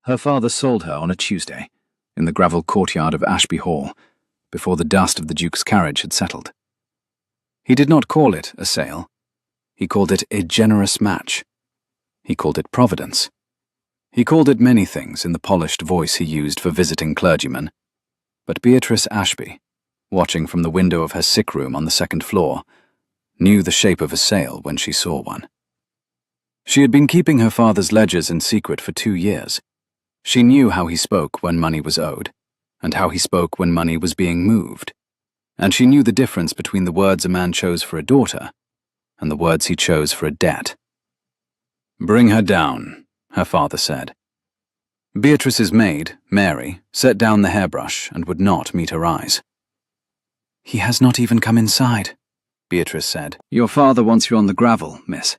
Her father sold her on a Tuesday, in the gravel courtyard of Ashby Hall, before the dust of the Duke's carriage had settled. He did not call it a sale. He called it a generous match. He called it Providence. He called it many things in the polished voice he used for visiting clergymen. But Beatrice Ashby, watching from the window of her sick room on the second floor, knew the shape of a sale when she saw one. She had been keeping her father's ledgers in secret for 2 years. She knew how he spoke when money was owed, and how he spoke when money was being moved. And she knew the difference between the words a man chose for a daughter and the words he chose for a debt. "Bring her down," her father said. Beatrice's maid, Mary, set down the hairbrush and would not meet her eyes. "He has not even come inside," Beatrice said. "Your father wants you on the gravel, miss."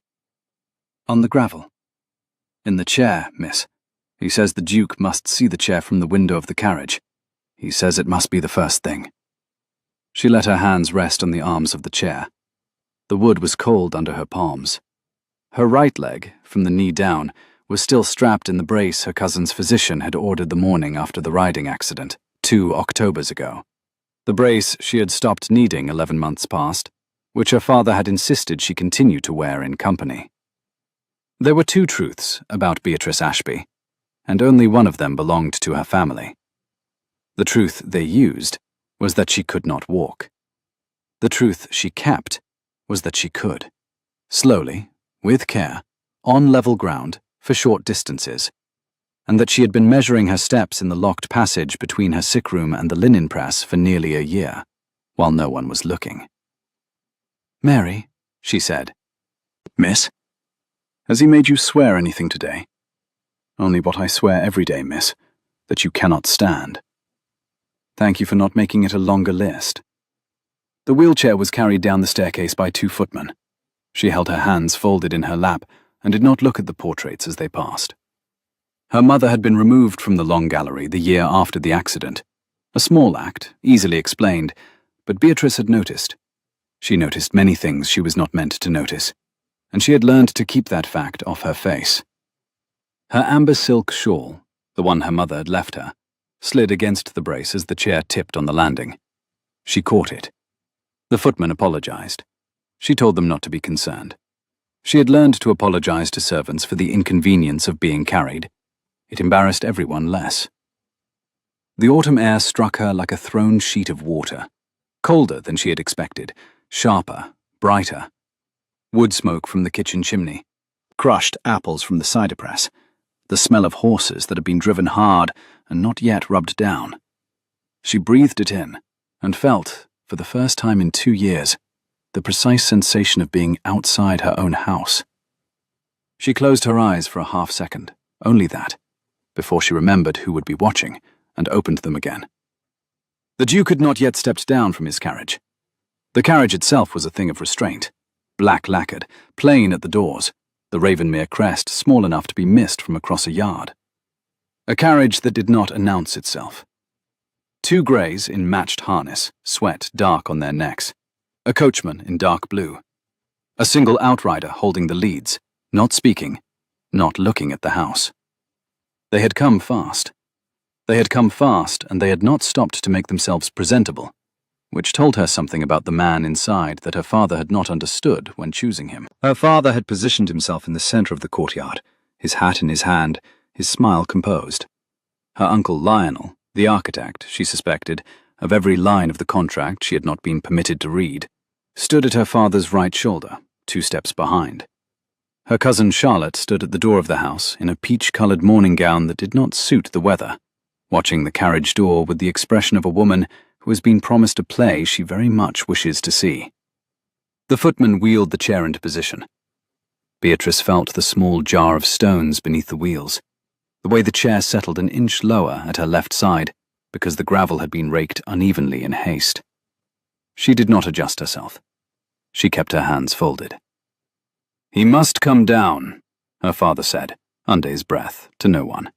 "On the gravel?" "In the chair, miss. He says the Duke must see the chair from the window of the carriage. He says it must be the first thing." She let her hands rest on the arms of the chair. The wood was cold under her palms. Her right leg, from the knee down, was still strapped in the brace her cousin's physician had ordered the morning after the riding accident, 2 Octobers ago. The brace she had stopped needing 11 months past, which her father had insisted she continue to wear in company. There were 2 truths about Beatrice Ashby, and only one of them belonged to her family. The truth they used was that she could not walk. The truth she kept was that she could, slowly, with care, on level ground, for short distances, and that she had been measuring her steps in the locked passage between her sick room and the linen press for nearly a year, while no one was looking. "Mary," she said. "Miss? Has he made you swear anything today?" "Only what I swear every day, miss, that you cannot stand." "Thank you for not making it a longer list." The wheelchair was carried down the staircase by 2 footmen. She held her hands folded in her lap and did not look at the portraits as they passed. Her mother had been removed from the long gallery the year after the accident. A small act, easily explained, but Beatrice had noticed. She noticed many things she was not meant to notice, and she had learned to keep that fact off her face. Her amber silk shawl, the one her mother had left her, slid against the brace as the chair tipped on the landing. She caught it. The footman apologized. She told them not to be concerned. She had learned to apologize to servants for the inconvenience of being carried. It embarrassed everyone less. The autumn air struck her like a thrown sheet of water, colder than she had expected, sharper, brighter. Wood smoke from the kitchen chimney, crushed apples from the cider press, the smell of horses that had been driven hard and not yet rubbed down. She breathed it in and felt, for the first time in 2 years, the precise sensation of being outside her own house. She closed her eyes for a half-second, only that, before she remembered who would be watching, and opened them again. The Duke had not yet stepped down from his carriage. The carriage itself was a thing of restraint, black-lacquered, plain at the doors, the Ravenmere crest small enough to be missed from across a yard. A carriage that did not announce itself. 2 greys in matched harness, sweat dark on their necks. A coachman in dark blue. A single outrider holding the leads, not speaking, not looking at the house. They had come fast. They had come fast, and they had not stopped to make themselves presentable, which told her something about the man inside that her father had not understood when choosing him. Her father had positioned himself in the center of the courtyard, his hat in his hand, his smile composed. Her uncle Lionel, the architect, she suspected, of every line of the contract she had not been permitted to read, stood at her father's right shoulder, 2 steps behind. Her cousin Charlotte stood at the door of the house in a peach-colored morning gown that did not suit the weather, watching the carriage door with the expression of a woman who has been promised a play she very much wishes to see. The footman wheeled the chair into position. Beatrice felt the small jar of stones beneath the wheels, the way the chair settled an inch lower at her left side because the gravel had been raked unevenly in haste. She did not adjust herself. She kept her hands folded. "He must come down," her father said, under his breath, to no one.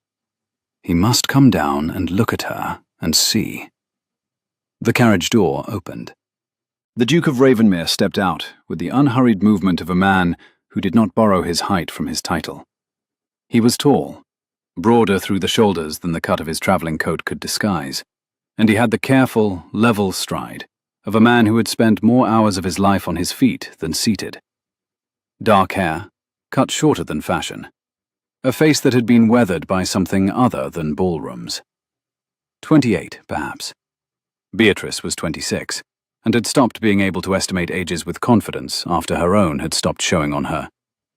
He must come down and look at her and see. The carriage door opened. The Duke of Ravenmere stepped out with the unhurried movement of a man who did not borrow his height from his title. He was tall, broader through the shoulders than the cut of his travelling coat could disguise, and he had the careful, level stride of a man who had spent more hours of his life on his feet than seated. Dark hair, cut shorter than fashion. A face that had been weathered by something other than ballrooms. 28, perhaps. Beatrice was 26, and had stopped being able to estimate ages with confidence after her own had stopped showing on her,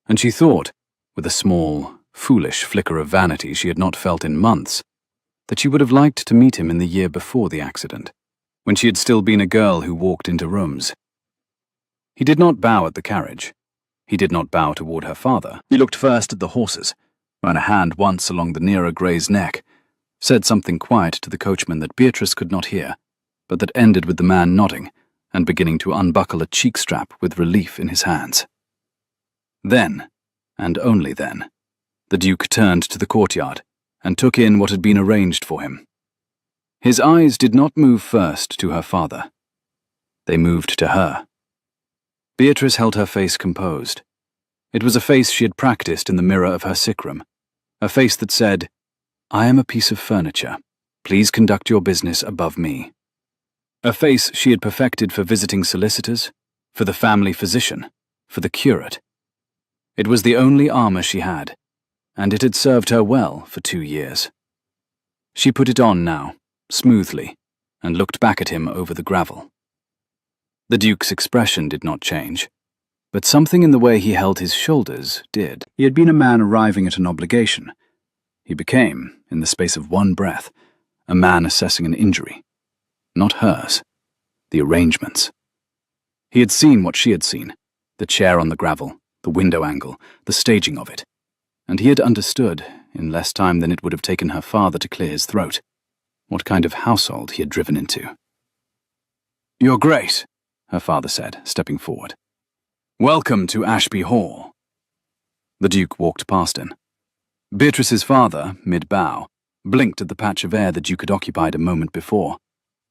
and she thought, with a small, foolish flicker of vanity she had not felt in months, that she would have liked to meet him in the year before the accident, when she had still been a girl who walked into rooms. He did not bow at the carriage. He did not bow toward her father. He looked first at the horses, ran a hand once along the nearer grey's neck, said something quiet to the coachman that Beatrice could not hear, but that ended with the man nodding and beginning to unbuckle a cheek strap with relief in his hands. Then, and only then, the Duke turned to the courtyard and took in what had been arranged for him. His eyes did not move first to her father. They moved to her. Beatrice held her face composed. It was a face she had practiced in the mirror of her sick room, a face that said, "I am a piece of furniture. Please conduct your business above me." A face she had perfected for visiting solicitors, for the family physician, for the curate. It was the only armor she had, and it had served her well for 2 years. She put it on now, smoothly, and looked back at him over the gravel. The Duke's expression did not change, but something in the way he held his shoulders did. He had been a man arriving at an obligation. He became, in the space of one breath, a man assessing an injury. Not hers. The arrangements. He had seen what she had seen, the chair on the gravel, the window angle, the staging of it, and he had understood, in less time than it would have taken her father to clear his throat, what kind of household he had driven into. "Your Grace," her father said, stepping forward. "Welcome to Ashby Hall." The Duke walked past him. Beatrice's father, mid-bow, blinked at the patch of air the Duke had occupied a moment before,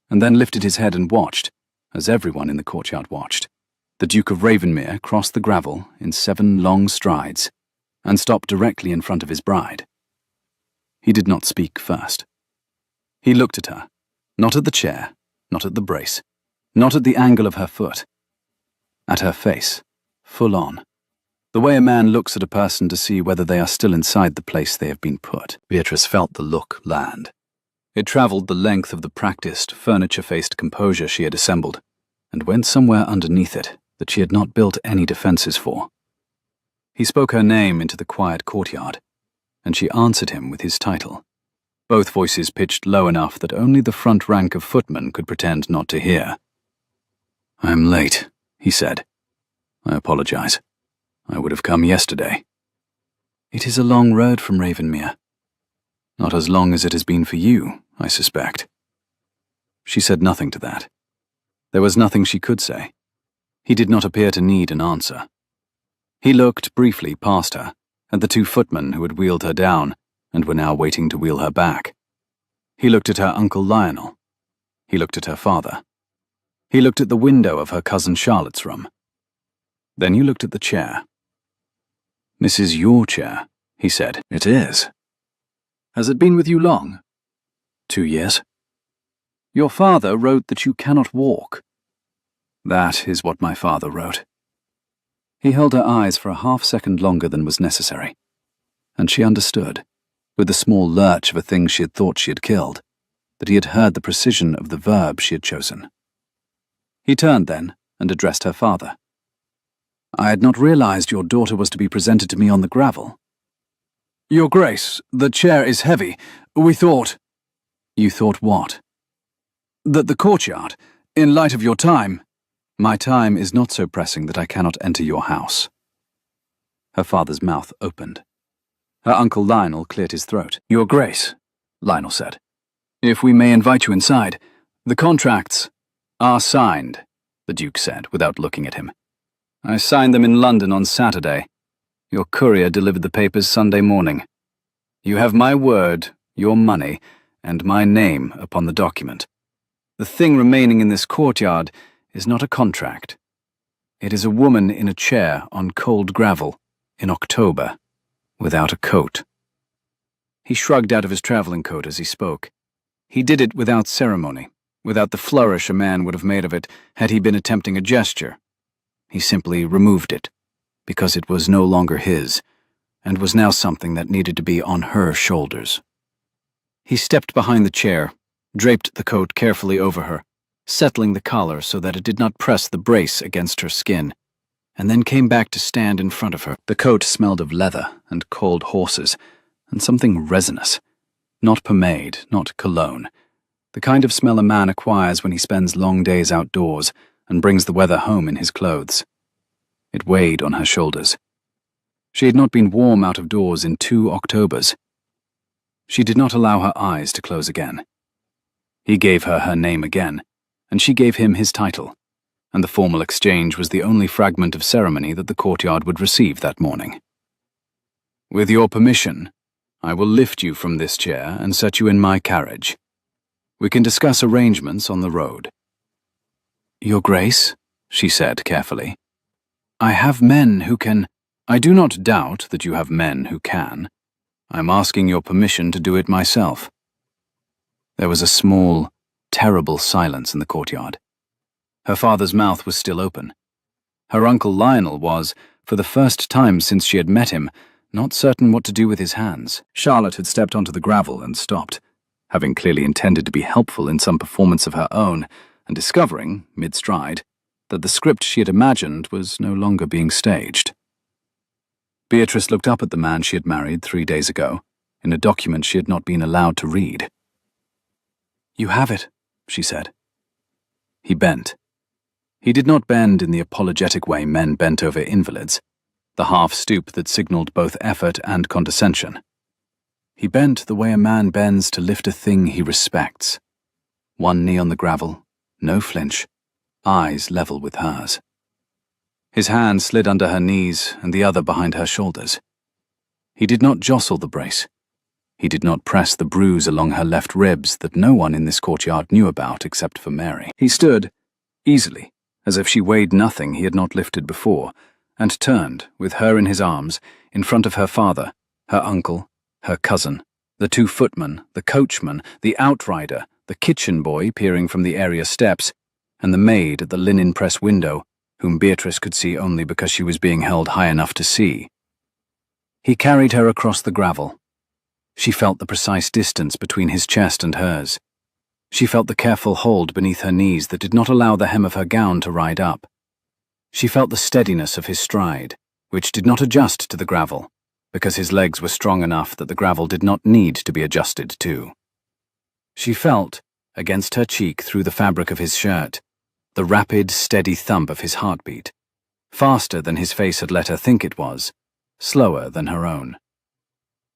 and then lifted his head and watched, as everyone in the courtyard watched, the Duke of Ravenmere cross the gravel in 7 long strides and stop directly in front of his bride. He did not speak first. He looked at her, not at the chair, not at the brace, not at the angle of her foot, at her face, full on, the way a man looks at a person to see whether they are still inside the place they have been put. Beatrice felt the look land. It travelled the length of the practiced, furniture-faced composure she had assembled, and went somewhere underneath it that she had not built any defences for. He spoke her name into the quiet courtyard, and she answered him with his title, both voices pitched low enough that only the front rank of footmen could pretend not to hear. "I am late," he said. "I apologize. I would have come yesterday." "It is a long road from Ravenmere." "Not as long as it has been for you, I suspect." She said nothing to that. There was nothing she could say. He did not appear to need an answer. He looked briefly past her, at the 2 footmen who had wheeled her down and were now waiting to wheel her back. He looked at her Uncle Lionel. He looked at her father. He looked at the window of her cousin Charlotte's room. Then he looked at the chair. "This is your chair," he said. "It is. Has it been with you long?" 2 years. "Your father wrote that you cannot walk." "That is what my father wrote." He held her eyes for a half-second longer than was necessary, and she understood, with the small lurch of a thing she had thought she had killed, that he had heard the precision of the verb she had chosen. He turned then and addressed her father. "I had not realized your daughter was to be presented to me on the gravel." "Your Grace, the chair is heavy. We thought—" "You thought what?" "That the courtyard, in light of your time—" "My time is not so pressing that I cannot enter your house." Her father's mouth opened. Her Uncle Lionel cleared his throat. "Your Grace," Lionel said, "if we may invite you inside, the contracts—" "Are signed," the Duke said, without looking at him. "I signed them in London on Saturday. Your courier delivered the papers Sunday morning. You have my word, your money, and my name upon the document. The thing remaining in this courtyard is not a contract. It is a woman in a chair on cold gravel in October, without a coat." He shrugged out of his traveling coat as he spoke. He did it without ceremony, without the flourish a man would have made of it had he been attempting a gesture. He simply removed it, because it was no longer his, and was now something that needed to be on her shoulders. He stepped behind the chair, draped the coat carefully over her, settling the collar so that it did not press the brace against her skin, and then came back to stand in front of her. The coat smelled of leather and cold horses, and something resinous. Not pomade, not cologne. The kind of smell a man acquires when he spends long days outdoors and brings the weather home in his clothes. It weighed on her shoulders. She had not been warm out of doors in 2 Octobers. She did not allow her eyes to close again. He gave her her name again, and she gave him his title, and the formal exchange was the only fragment of ceremony that the courtyard would receive that morning. "With your permission, I will lift you from this chair and set you in my carriage. We can discuss arrangements on the road." "Your Grace," she said carefully, "I have men who can—" "I do not doubt that you have men who can. I'm asking your permission to do it myself." There was a small, terrible silence in the courtyard. Her father's mouth was still open. Her uncle Lionel was, for the first time since she had met him, not certain what to do with his hands. Charlotte had stepped onto the gravel and stopped, having clearly intended to be helpful in some performance of her own, and discovering, mid-stride, that the script she had imagined was no longer being staged. Beatrice looked up at the man she had married 3 days ago, in a document she had not been allowed to read. "You have it," she said. He bent. He did not bend in the apologetic way men bent over invalids, the half-stoop that signaled both effort and condescension. He bent the way a man bends to lift a thing he respects. One knee on the gravel, no flinch, eyes level with hers. His hand slid under her knees and the other behind her shoulders. He did not jostle the brace. He did not press the bruise along her left ribs that no one in this courtyard knew about except for Mary. He stood, easily, as if she weighed nothing he had not lifted before, and turned, with her in his arms, in front of her father, her uncle, her cousin, the 2 footmen, the coachman, the outrider, the kitchen boy peering from the area steps, and the maid at the linen press window, whom Beatrice could see only because she was being held high enough to see. He carried her across the gravel. She felt the precise distance between his chest and hers. She felt the careful hold beneath her knees that did not allow the hem of her gown to ride up. She felt the steadiness of his stride, which did not adjust to the gravel, because his legs were strong enough that the gravel did not need to be adjusted to. She felt, against her cheek through the fabric of his shirt, the rapid, steady thump of his heartbeat, faster than his face had let her think it was, slower than her own.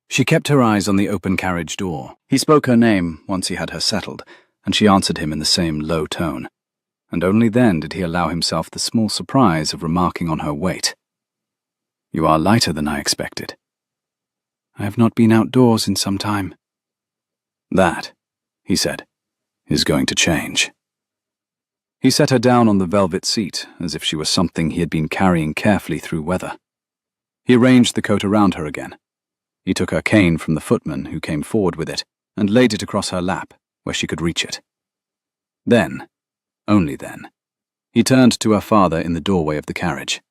She kept her eyes on the open carriage door. He spoke her name once he had her settled, and she answered him in the same low tone, and only then did he allow himself the small surprise of remarking on her weight. "You are lighter than I expected." "I have not been outdoors in some time." "That," he said, "is going to change." He set her down on the velvet seat, as if she were something he had been carrying carefully through weather. He arranged the coat around her again. He took her cane from the footman who came forward with it, and laid it across her lap, where she could reach it. Then, only then, he turned to her father in the doorway of the carriage.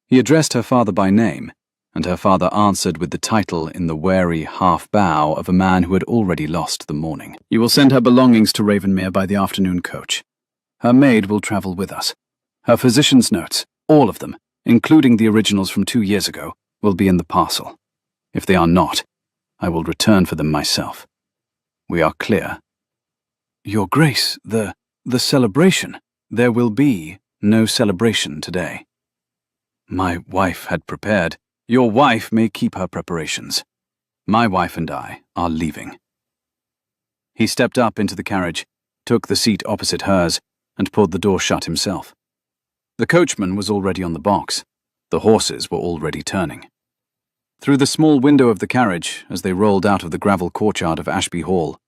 He addressed her father by name, and her father answered with the title in the wary half-bow of a man who had already lost the morning. "You will send her belongings to Ravenmere by the afternoon coach. Her maid will travel with us. Her physician's notes, all of them, including the originals from 2 years ago, will be in the parcel. If they are not, I will return for them myself. We are clear?" "Your Grace, the celebration." "There will be no celebration today. My wife had prepared. Your wife may keep her preparations. My wife and I are leaving." He stepped up into the carriage, took the seat opposite hers, and pulled the door shut himself. The coachman was already on the box. The horses were already turning. Through the small window of the carriage, as they rolled out of the gravel courtyard of Ashby Hall,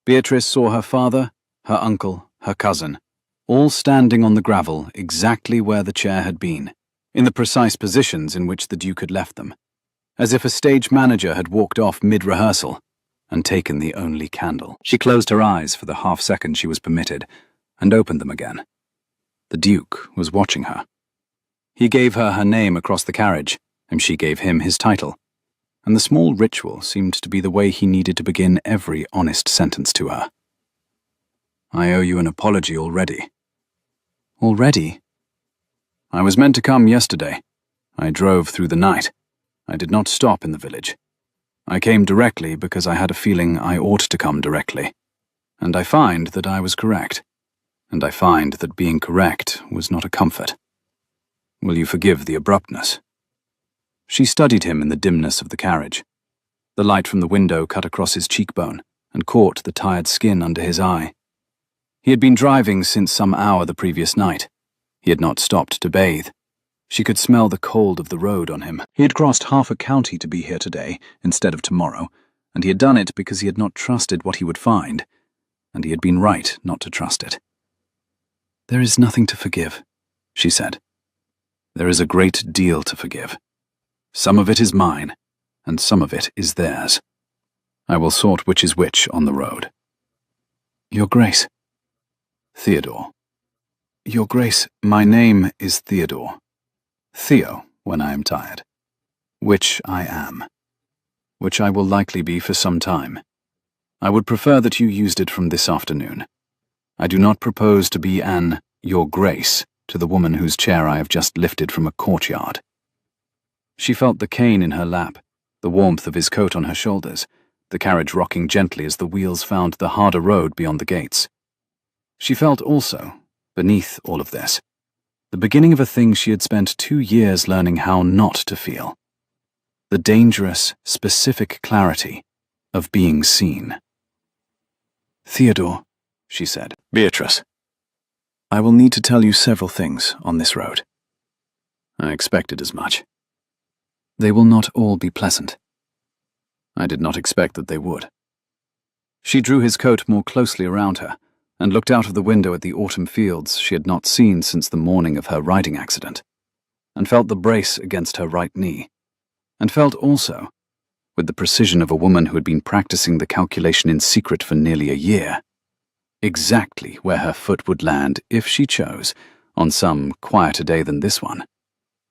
Beatrice saw her father, her uncle, her cousin, all standing on the gravel exactly where the chair had been, in the precise positions in which the Duke had left them, as if a stage manager had walked off mid-rehearsal and taken the only candle. She closed her eyes for the half-second she was permitted and opened them again. The Duke was watching her. He gave her her name across the carriage, and she gave him his title, and the small ritual seemed to be the way he needed to begin every honest sentence to her. "I owe you an apology already." "Already?" "I was meant to come yesterday. I drove through the night. I did not stop in the village. I came directly because I had a feeling I ought to come directly. And I find that I was correct. And I find that being correct was not a comfort. Will you forgive the abruptness?" She studied him in the dimness of the carriage. The light from the window cut across his cheekbone and caught the tired skin under his eye. He had been driving since some hour the previous night. He had not stopped to bathe. She could smell the cold of the road on him. He had crossed half a county to be here today instead of tomorrow, and he had done it because he had not trusted what he would find, and he had been right not to trust it. "There is nothing to forgive," she said. "There is a great deal to forgive. Some of it is mine, and some of it is theirs. I will sort which is which on the road." "Your Grace." "Theodore." "Your Grace, my name is Theodore. Theo, when I am tired. Which I am. Which I will likely be for some time. I would prefer that you used it from this afternoon. I do not propose to be an Your Grace to the woman whose chair I have just lifted from a courtyard." She felt the cane in her lap, the warmth of his coat on her shoulders, the carriage rocking gently as the wheels found the harder road beyond the gates. She felt also, beneath all of this, the beginning of a thing she had spent 2 years learning how not to feel. The dangerous, specific clarity of being seen. "Theodore," she said. "Beatrice. I will need to tell you several things on this road." "I expected as much." "They will not all be pleasant." "I did not expect that they would." She drew his coat more closely around her and looked out of the window at the autumn fields she had not seen since the morning of her riding accident, and felt the brace against her right knee, and felt also, with the precision of a woman who had been practicing the calculation in secret for nearly a year, exactly where her foot would land if she chose, on some quieter day than this one,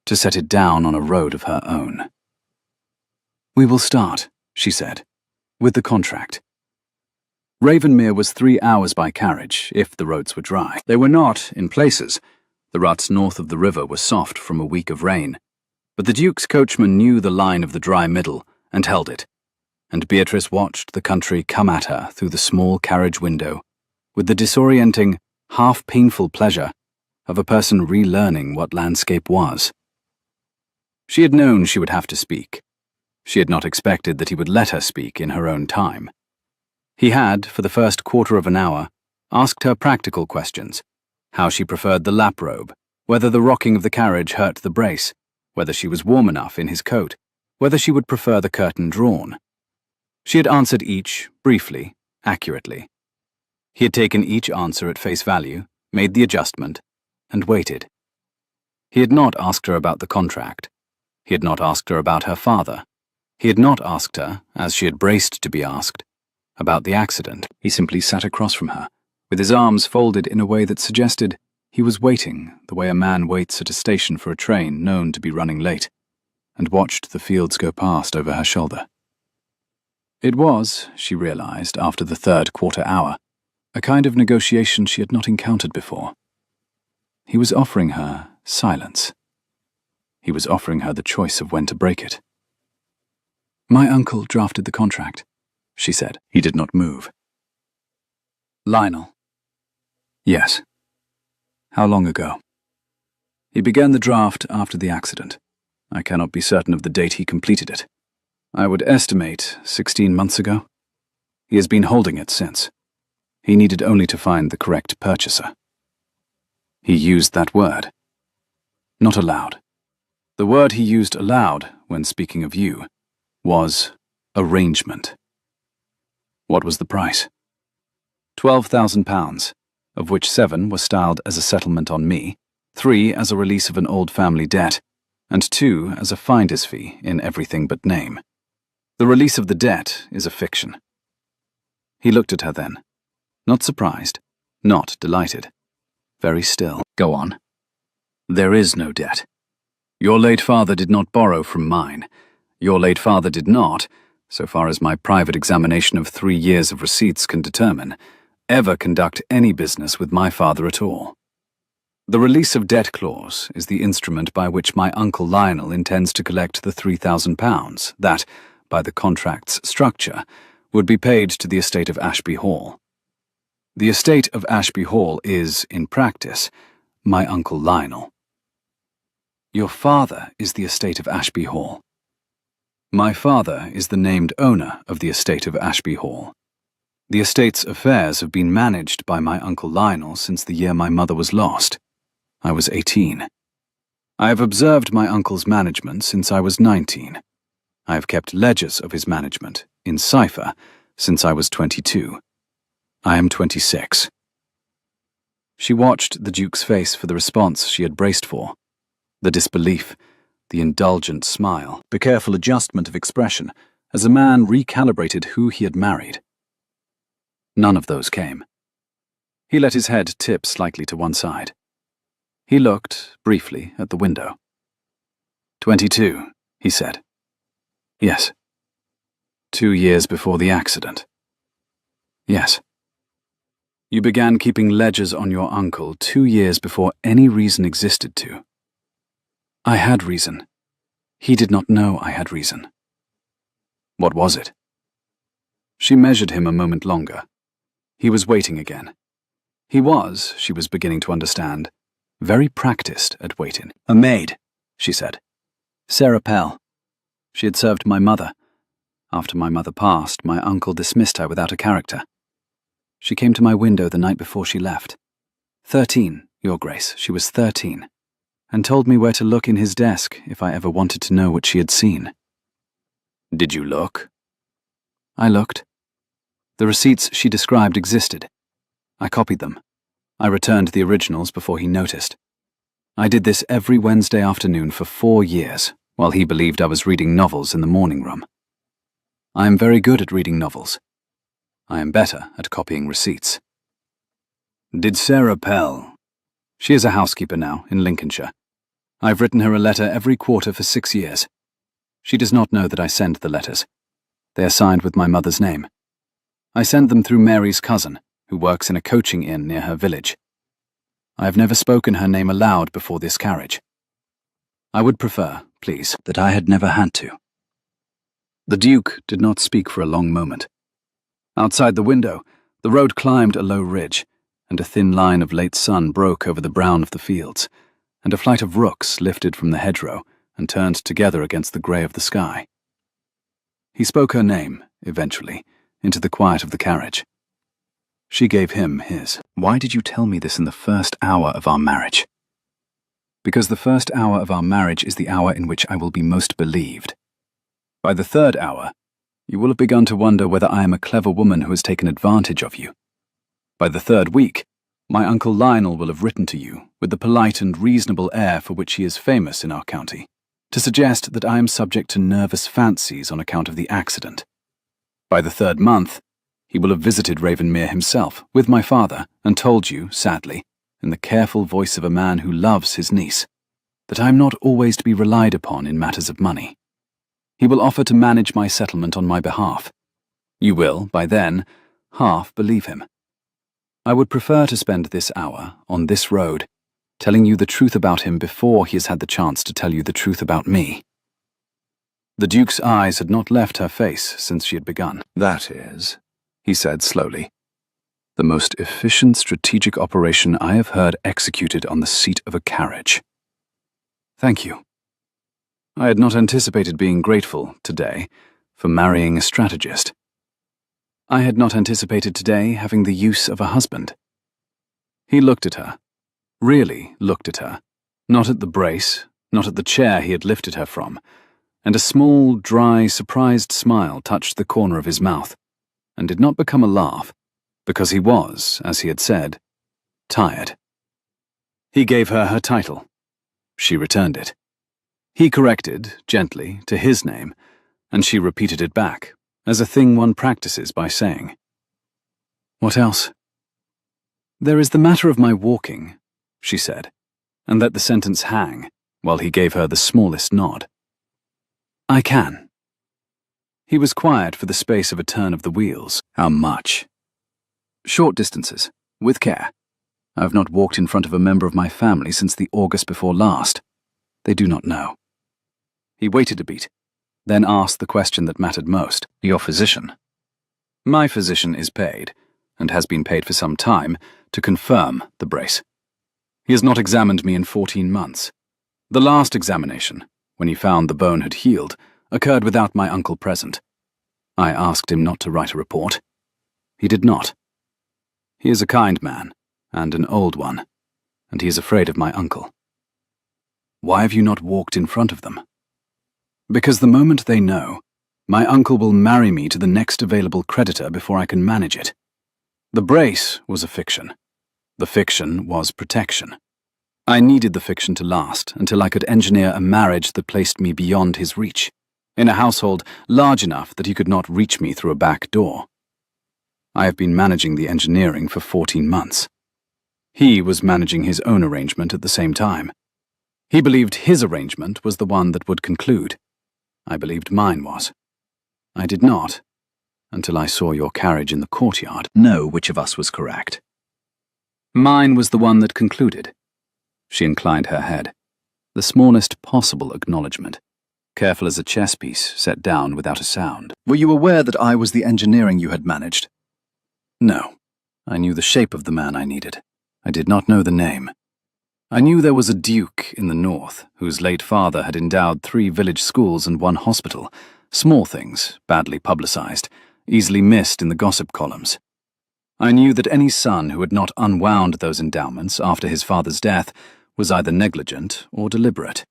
to set it down on a road of her own. "We will start," she said, "with the contract." Ravenmere was 3 hours by carriage, if the roads were dry. They were not, in places. The ruts north of the river were soft from a week of rain. But the Duke's coachman knew the line of the dry middle, and held it. And Beatrice watched the country come at her through the small carriage window, with the disorienting, half-painful pleasure of a person relearning what landscape was. She had known she would have to speak. She had not expected that he would let her speak in her own time. He had, for the first quarter of an hour, asked her practical questions: how she preferred the lap robe, whether the rocking of the carriage hurt the brace, whether she was warm enough in his coat, whether she would prefer the curtain drawn. She had answered each, briefly, accurately. He had taken each answer at face value, made the adjustment, and waited. He had not asked her about the contract. He had not asked her about her father. He had not asked her, as she had braced to be asked, about the accident. He simply sat across from her, with his arms folded in a way that suggested he was waiting the way a man waits at a station for a train known to be running late, and watched the fields go past over her shoulder. It was, she realized after the third quarter hour, a kind of negotiation she had not encountered before. He was offering her silence. He was offering her the choice of when to break it. "My uncle drafted the contract," she said. He did not move. "Lionel." "Yes." "How long ago?" "He began the draft after the accident. I cannot be certain of the date he completed it. I would estimate 16 months ago. He has been holding it since. He needed only to find the correct purchaser." He used that word. Not aloud. The word he used aloud, when speaking of you, was arrangement. What was the price? £12,000, of which 7 was styled as a settlement on me, 3 as a release of an old family debt, and 2 as a finder's fee in everything but name. The release of the debt is a fiction. He looked at her then, not surprised, not delighted, very still. Go on. There is no debt. Your late father did not borrow from mine. Your late father did not, so far as my private examination of 3 years of receipts can determine, ever conduct any business with my father at all. The release of debt clause is the instrument by which my Uncle Lionel intends to collect the £3,000 that, by the contract's structure, would be paid to the estate of Ashby Hall. The estate of Ashby Hall is, in practice, my Uncle Lionel. Your father is the estate of Ashby Hall. My father is the named owner of the estate of Ashby Hall. The estate's affairs have been managed by my Uncle Lionel since the year my mother was lost. I was 18. I have observed my uncle's management since I was 19. I have kept ledgers of his management, in cipher, since I was 22. I am 26. She watched the Duke's face for the response she had braced for. The disbelief, the indulgent smile, the careful adjustment of expression, as a man recalibrated who he had married. None of those came. He let his head tip slightly to one side. He looked, briefly, at the window. 22, he said. Yes. 2 years before the accident. Yes. You began keeping ledgers on your uncle 2 years before any reason existed to. I had reason. He did not know I had reason. What was it? She measured him a moment longer. He was waiting again. He was, she was beginning to understand, very practiced at waiting. A maid, she said. Sarah Pell. She had served my mother. After my mother passed, my uncle dismissed her without a character. She came to my window the night before she left. 13, Your Grace, she was 13. And told me where to look in his desk if I ever wanted to know what she had seen. Did you look? I looked. The receipts she described existed. I copied them. I returned the originals before he noticed. I did this every Wednesday afternoon for 4 years, while he believed I was reading novels in the morning room. I am very good at reading novels. I am better at copying receipts. Did Sarah Pell? She is a housekeeper now, in Lincolnshire. I've written her a letter every quarter for 6 years. She does not know that I send the letters. They are signed with my mother's name. I send them through Mary's cousin, who works in a coaching inn near her village. I have never spoken her name aloud before this carriage. I would prefer, please, that I had never had to. The Duke did not speak for a long moment. Outside the window, the road climbed a low ridge, and a thin line of late sun broke over the brown of the fields, and a flight of rooks lifted from the hedgerow and turned together against the grey of the sky. He spoke her name, eventually, into the quiet of the carriage. She gave him his. Why did you tell me this in the first hour of our marriage? Because the first hour of our marriage is the hour in which I will be most believed. By the 3rd hour, you will have begun to wonder whether I am a clever woman who has taken advantage of you. By the 3rd week, my Uncle Lionel will have written to you, with the polite and reasonable air for which he is famous in our county, to suggest that I am subject to nervous fancies on account of the accident. By the 3rd month, he will have visited Ravenmere himself, with my father, and told you, sadly, in the careful voice of a man who loves his niece, that I am not always to be relied upon in matters of money. He will offer to manage my settlement on my behalf. You will, by then, half believe him. I would prefer to spend this hour, on this road, telling you the truth about him before he has had the chance to tell you the truth about me. The Duke's eyes had not left her face since she had begun. That is, he said slowly, the most efficient strategic operation I have heard executed on the seat of a carriage. Thank you. I had not anticipated being grateful, today, for marrying a strategist. I had not anticipated today having the use of a husband. He looked at her, really looked at her, not at the brace, not at the chair he had lifted her from, and a small, dry, surprised smile touched the corner of his mouth, and did not become a laugh, because he was, as he had said, tired. He gave her her title. She returned it. He corrected, gently, to his name, and she repeated it back, as a thing one practices by saying. What else? There is the matter of my walking, she said, and let the sentence hang, while he gave her the smallest nod. I can. He was quiet for the space of a turn of the wheels. How much? Short distances, with care. I have not walked in front of a member of my family since the August before last. They do not know. He waited a beat, then asked the question that mattered most. Your physician? My physician is paid, and has been paid for some time, to confirm the brace. He has not examined me in 14 months. The last examination, when he found the bone had healed, occurred without my uncle present. I asked him not to write a report. He did not. He is a kind man, and an old one, and he is afraid of my uncle. Why have you not walked in front of them? Because the moment they know, my uncle will marry me to the next available creditor before I can manage it. The brace was a fiction. The fiction was protection. I needed the fiction to last until I could engineer a marriage that placed me beyond his reach, in a household large enough that he could not reach me through a back door. I have been managing the engineering for 14 months. He was managing his own arrangement at the same time. He believed his arrangement was the one that would conclude. I believed mine was. I did not, until I saw your carriage in the courtyard, know which of us was correct. Mine was the one that concluded. She inclined her head, the smallest possible acknowledgement, careful as a chess piece set down without a sound. Were you aware that I was the engineering you had managed? No. I knew the shape of the man I needed. I did not know the name. I knew there was a duke in the north whose late father had endowed 3 village schools and 1 hospital, small things, badly publicized, easily missed in the gossip columns. I knew that any son who had not unwound those endowments after his father's death was either negligent or deliberate.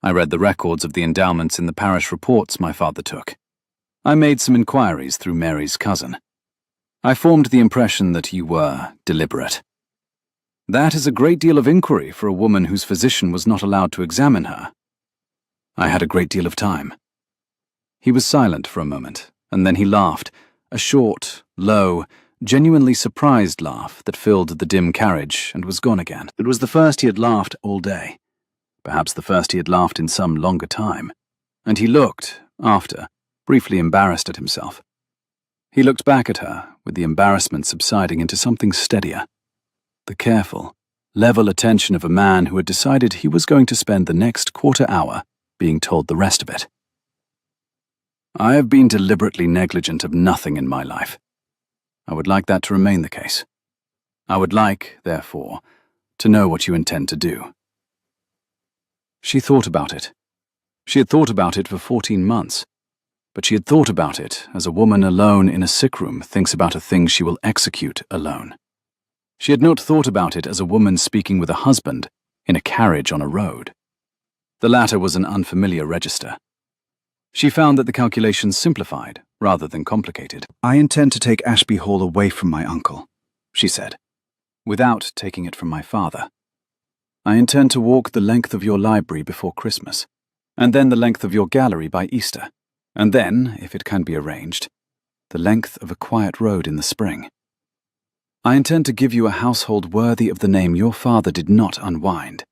I read the records of the endowments in the parish reports my father took. I made some inquiries through Mary's cousin. I formed the impression that you were deliberate. That is a great deal of inquiry for a woman whose physician was not allowed to examine her. I had a great deal of time. He was silent for a moment, and then he laughed, a short, low, genuinely surprised laugh that filled the dim carriage and was gone again. It was the first he had laughed all day, perhaps the first he had laughed in some longer time, and he looked, after, briefly embarrassed at himself. He looked back at her, with the embarrassment subsiding into something steadier. The careful, level attention of a man who had decided he was going to spend the next quarter hour being told the rest of it. I have been deliberately negligent of nothing in my life. I would like that to remain the case. I would like, therefore, to know what you intend to do. She thought about it. She had thought about it for 14 months, but she had thought about it as a woman alone in a sick room thinks about a thing she will execute alone. She had not thought about it as a woman speaking with a husband in a carriage on a road. The latter was an unfamiliar register. She found that the calculations simplified rather than complicated. I intend to take Ashby Hall away from my uncle, she said, without taking it from my father. I intend to walk the length of your library before Christmas, and then the length of your gallery by Easter, and then, if it can be arranged, the length of a quiet road in the spring. I intend to give you a household worthy of the name your father did not unwind,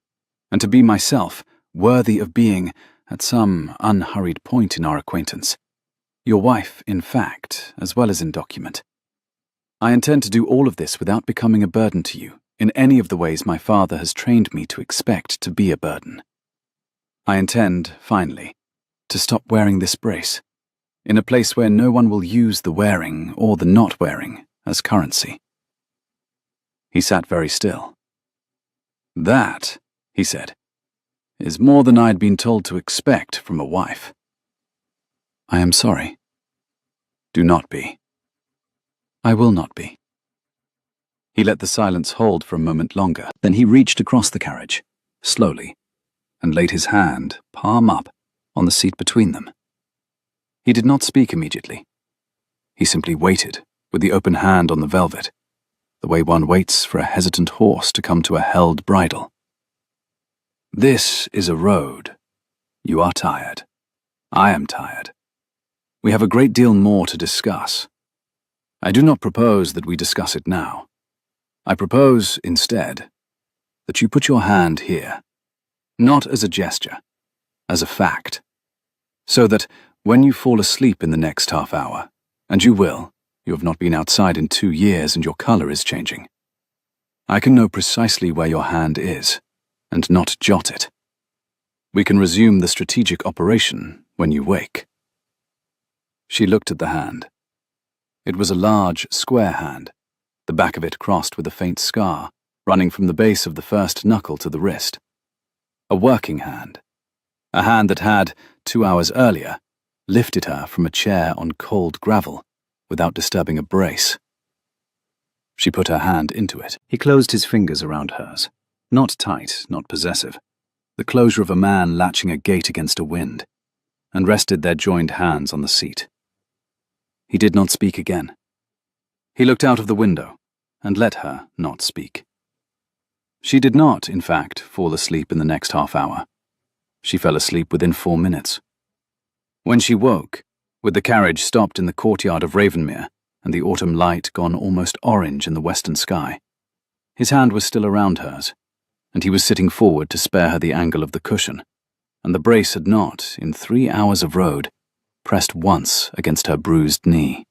and to be myself worthy of being, at some unhurried point in our acquaintance, your wife in fact as well as in document. I intend to do all of this without becoming a burden to you in any of the ways my father has trained me to expect to be a burden. I intend, finally, to stop wearing this brace, in a place where no one will use the wearing or the not wearing as currency. He sat very still. That, he said, is more than I had been told to expect from a wife. I am sorry. Do not be. I will not be. He let the silence hold for a moment longer. Then he reached across the carriage, slowly, and laid his hand, palm up, on the seat between them. He did not speak immediately. He simply waited, with the open hand on the velvet, the way one waits for a hesitant horse to come to a held bridle. This is a road, You are tired. I am tired. We have a great deal more to discuss. I do not propose that we discuss it now. I propose, instead, that you put your hand here, not as a gesture, as a fact, so that when you fall asleep in the next half hour, and you will, you have not been outside in 2 years and your color is changing, I can know precisely where your hand is, and not jot it. We can resume the strategic operation when you wake. She looked at the hand. It was a large, square hand, the back of it crossed with a faint scar, running from the base of the first knuckle to the wrist. A working hand. A hand that had, 2 hours earlier, lifted her from a chair on cold gravel without disturbing a brace. She put her hand into it. He closed his fingers around hers. Not tight, not possessive. The closure of a man latching a gate against a wind, and rested their joined hands on the seat. He did not speak again. He looked out of the window and let her not speak. She did not, in fact, fall asleep in the next half hour. She fell asleep within 4 minutes. When she woke, with the carriage stopped in the courtyard of Ravenmere and the autumn light gone almost orange in the western sky, his hand was still around hers, and he was sitting forward to spare her the angle of the cushion, and the brace had not, in 3 hours of road, pressed once against her bruised knee.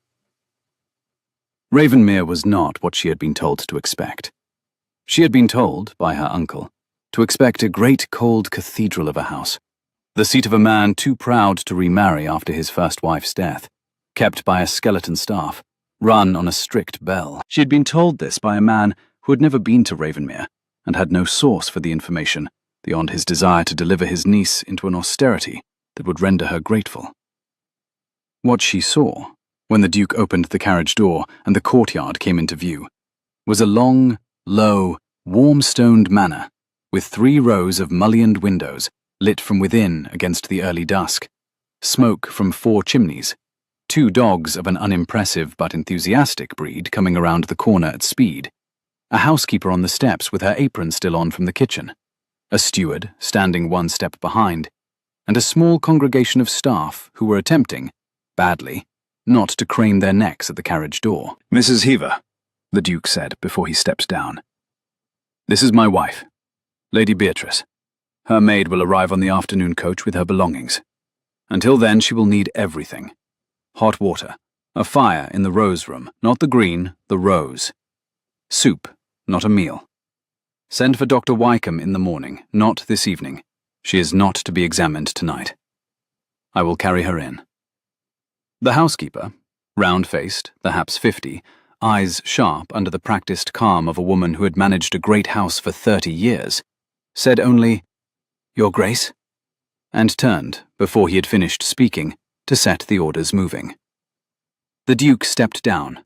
Ravenmere was not what she had been told to expect. She had been told, by her uncle, to expect a great cold cathedral of a house, the seat of a man too proud to remarry after his first wife's death, kept by a skeleton staff, run on a strict bell. She had been told this by a man who had never been to Ravenmere and had no source for the information beyond his desire to deliver his niece into an austerity that would render her grateful. What she saw, when the Duke opened the carriage door and the courtyard came into view, was a long, low, warm-stoned manor with 3 rows of mullioned windows lit from within against the early dusk, smoke from 4 chimneys, 2 dogs of an unimpressive but enthusiastic breed coming around the corner at speed, a housekeeper on the steps with her apron still on from the kitchen, a steward standing 1 step behind, and a small congregation of staff who were attempting, badly, not to crane their necks at the carriage door. "Mrs. Heaver," the Duke said before he stepped down. "This is my wife, Lady Beatrice. Her maid will arrive on the afternoon coach with her belongings. Until then she will need everything. Hot water, a fire in the rose room, not the green, the rose. Soup, not a meal. Send for Dr. Wykeham in the morning, not this evening. She is not to be examined tonight. I will carry her in." The housekeeper, round-faced, perhaps 50, eyes sharp under the practiced calm of a woman who had managed a great house for 30 years, said only, "Your Grace," and turned, before he had finished speaking, to set the orders moving. The Duke stepped down.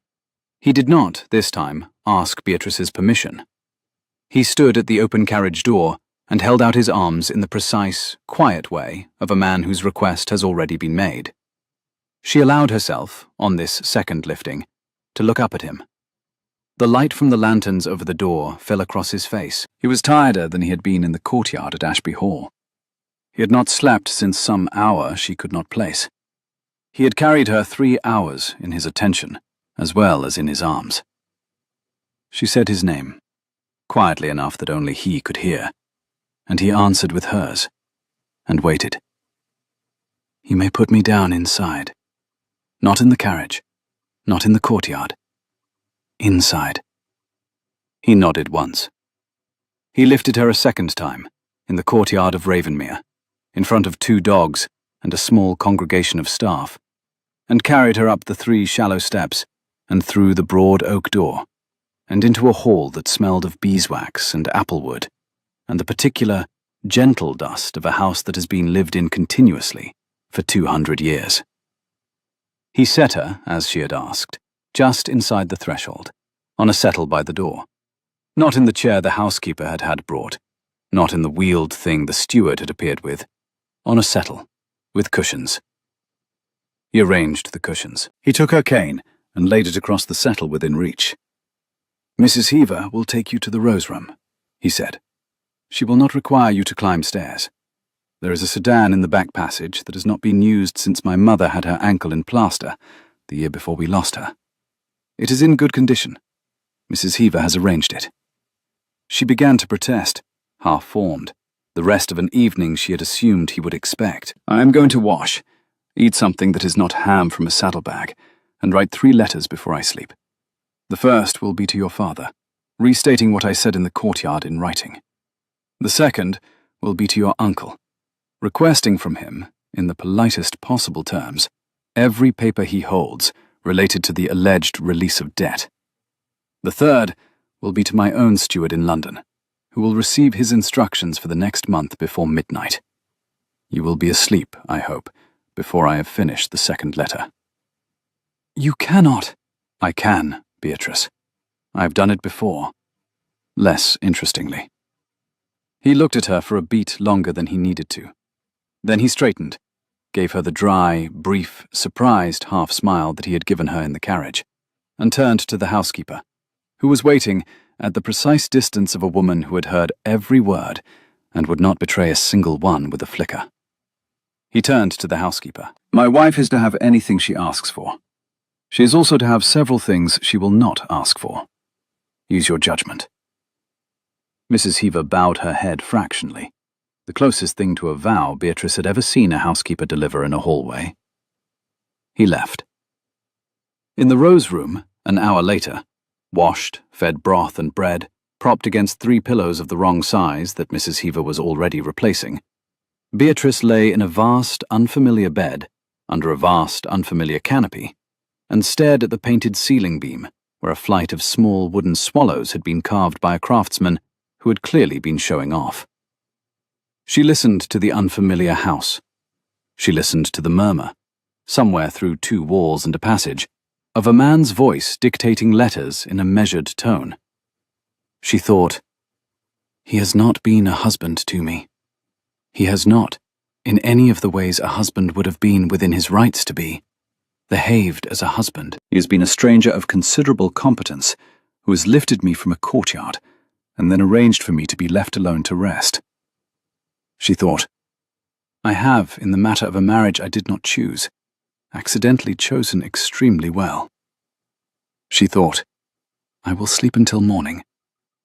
He did not, this time, ask Beatrice's permission. He stood at the open carriage door and held out his arms in the precise, quiet way of a man whose request has already been made. She allowed herself, on this second lifting, to look up at him. The light from the lanterns over the door fell across his face. He was tireder than he had been in the courtyard at Ashby Hall. He had not slept since some hour she could not place. He had carried her 3 hours in his attention, as well as in his arms. She said his name, quietly enough that only he could hear, and he answered with hers, and waited. "You may put me down inside. Not in the carriage, not in the courtyard. Inside." He nodded once. He lifted her a second time, in the courtyard of Ravenmere, in front of 2 dogs and a small congregation of staff, and carried her up the 3 shallow steps and through the broad oak door, and into a hall that smelled of beeswax and applewood, and the particular, gentle dust of a house that has been lived in continuously for 200 years. He set her, as she had asked, just inside the threshold, on a settle by the door. Not in the chair the housekeeper had had brought, not in the wheeled thing the steward had appeared with, on a settle, with cushions. He arranged the cushions. He took her cane and laid it across the settle within reach. "Mrs. Heaver will take you to the rose room," he said. "She will not require you to climb stairs. There is a sedan in the back passage that has not been used since my mother had her ankle in plaster, the year before we lost her. It is in good condition. Mrs. Heaver has arranged it. She began to protest, half-formed, the rest of an evening she had assumed he would expect. I am going to wash, eat something that is not ham from a saddlebag, and write 3 letters before I sleep. The first will be to your father, restating what I said in the courtyard in writing. The second will be to your uncle, requesting from him, in the politest possible terms, every paper he holds related to the alleged release of debt. The third will be to my own steward in London, who will receive his instructions for the next month before midnight. You will be asleep, I hope, before I have finished the second letter. You cannot. I can, Beatrice. I have done it before. Less interestingly. He looked at her for a beat longer than he needed to. Then he straightened, gave her the dry, brief, surprised half-smile that he had given her in the carriage, and turned to the housekeeper, who was waiting at the precise distance of a woman who had heard every word and would not betray a single one with a flicker. He turned to the housekeeper. My wife is to have anything she asks for. She is also to have several things she will not ask for. Use your judgment. Mrs. Heaver bowed her head fractionally, the closest thing to a vow Beatrice had ever seen a housekeeper deliver in a hallway. He left. In the Rose Room, an hour later, washed, fed broth and bread, propped against 3 pillows of the wrong size that Mrs. Heaver was already replacing, Beatrice lay in a vast, unfamiliar bed, under a vast, unfamiliar canopy, and stared at the painted ceiling beam, where a flight of small wooden swallows had been carved by a craftsman who had clearly been showing off. She listened to the unfamiliar house. She listened to the murmur, somewhere through 2 walls and a passage, of a man's voice dictating letters in a measured tone. She thought, he has not been a husband to me. He has not, in any of the ways a husband would have been within his rights to be, behaved as a husband. He has been a stranger of considerable competence, who has lifted me from a courtyard, and then arranged for me to be left alone to rest. She thought, I have, in the matter of a marriage I did not choose, accidentally chosen extremely well. She thought, I will sleep until morning,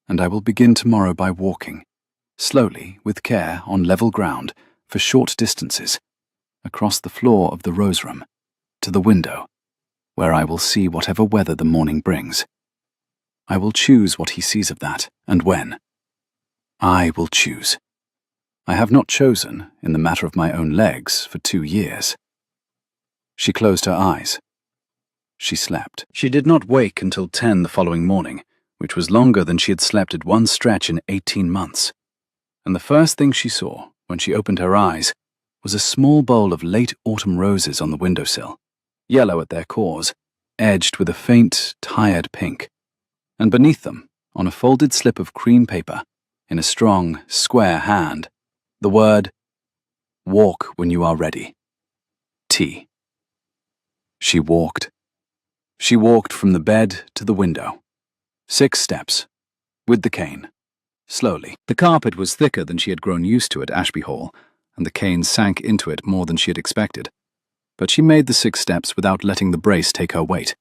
and I will begin tomorrow by walking, slowly, with care, on level ground, for short distances, across the floor of the Rose Room, to the window, where I will see whatever weather the morning brings. I will choose what he sees of that, and when. I will choose. I have not chosen, in the matter of my own legs, for 2 years. She closed her eyes. She slept. She did not wake until 10 the following morning, which was longer than she had slept at one stretch in 18 months. And the first thing she saw, when she opened her eyes, was a small bowl of late autumn roses on the windowsill, yellow at their cores, edged with a faint, tired pink. And beneath them, on a folded slip of cream paper, in a strong, square hand, the word, Walk when you are ready. T. She walked. She walked from the bed to the window. 6 steps, with the cane, slowly. The carpet was thicker than she had grown used to at Ashby Hall, and the cane sank into it more than she had expected. But she made the 6 steps without letting the brace take her weight.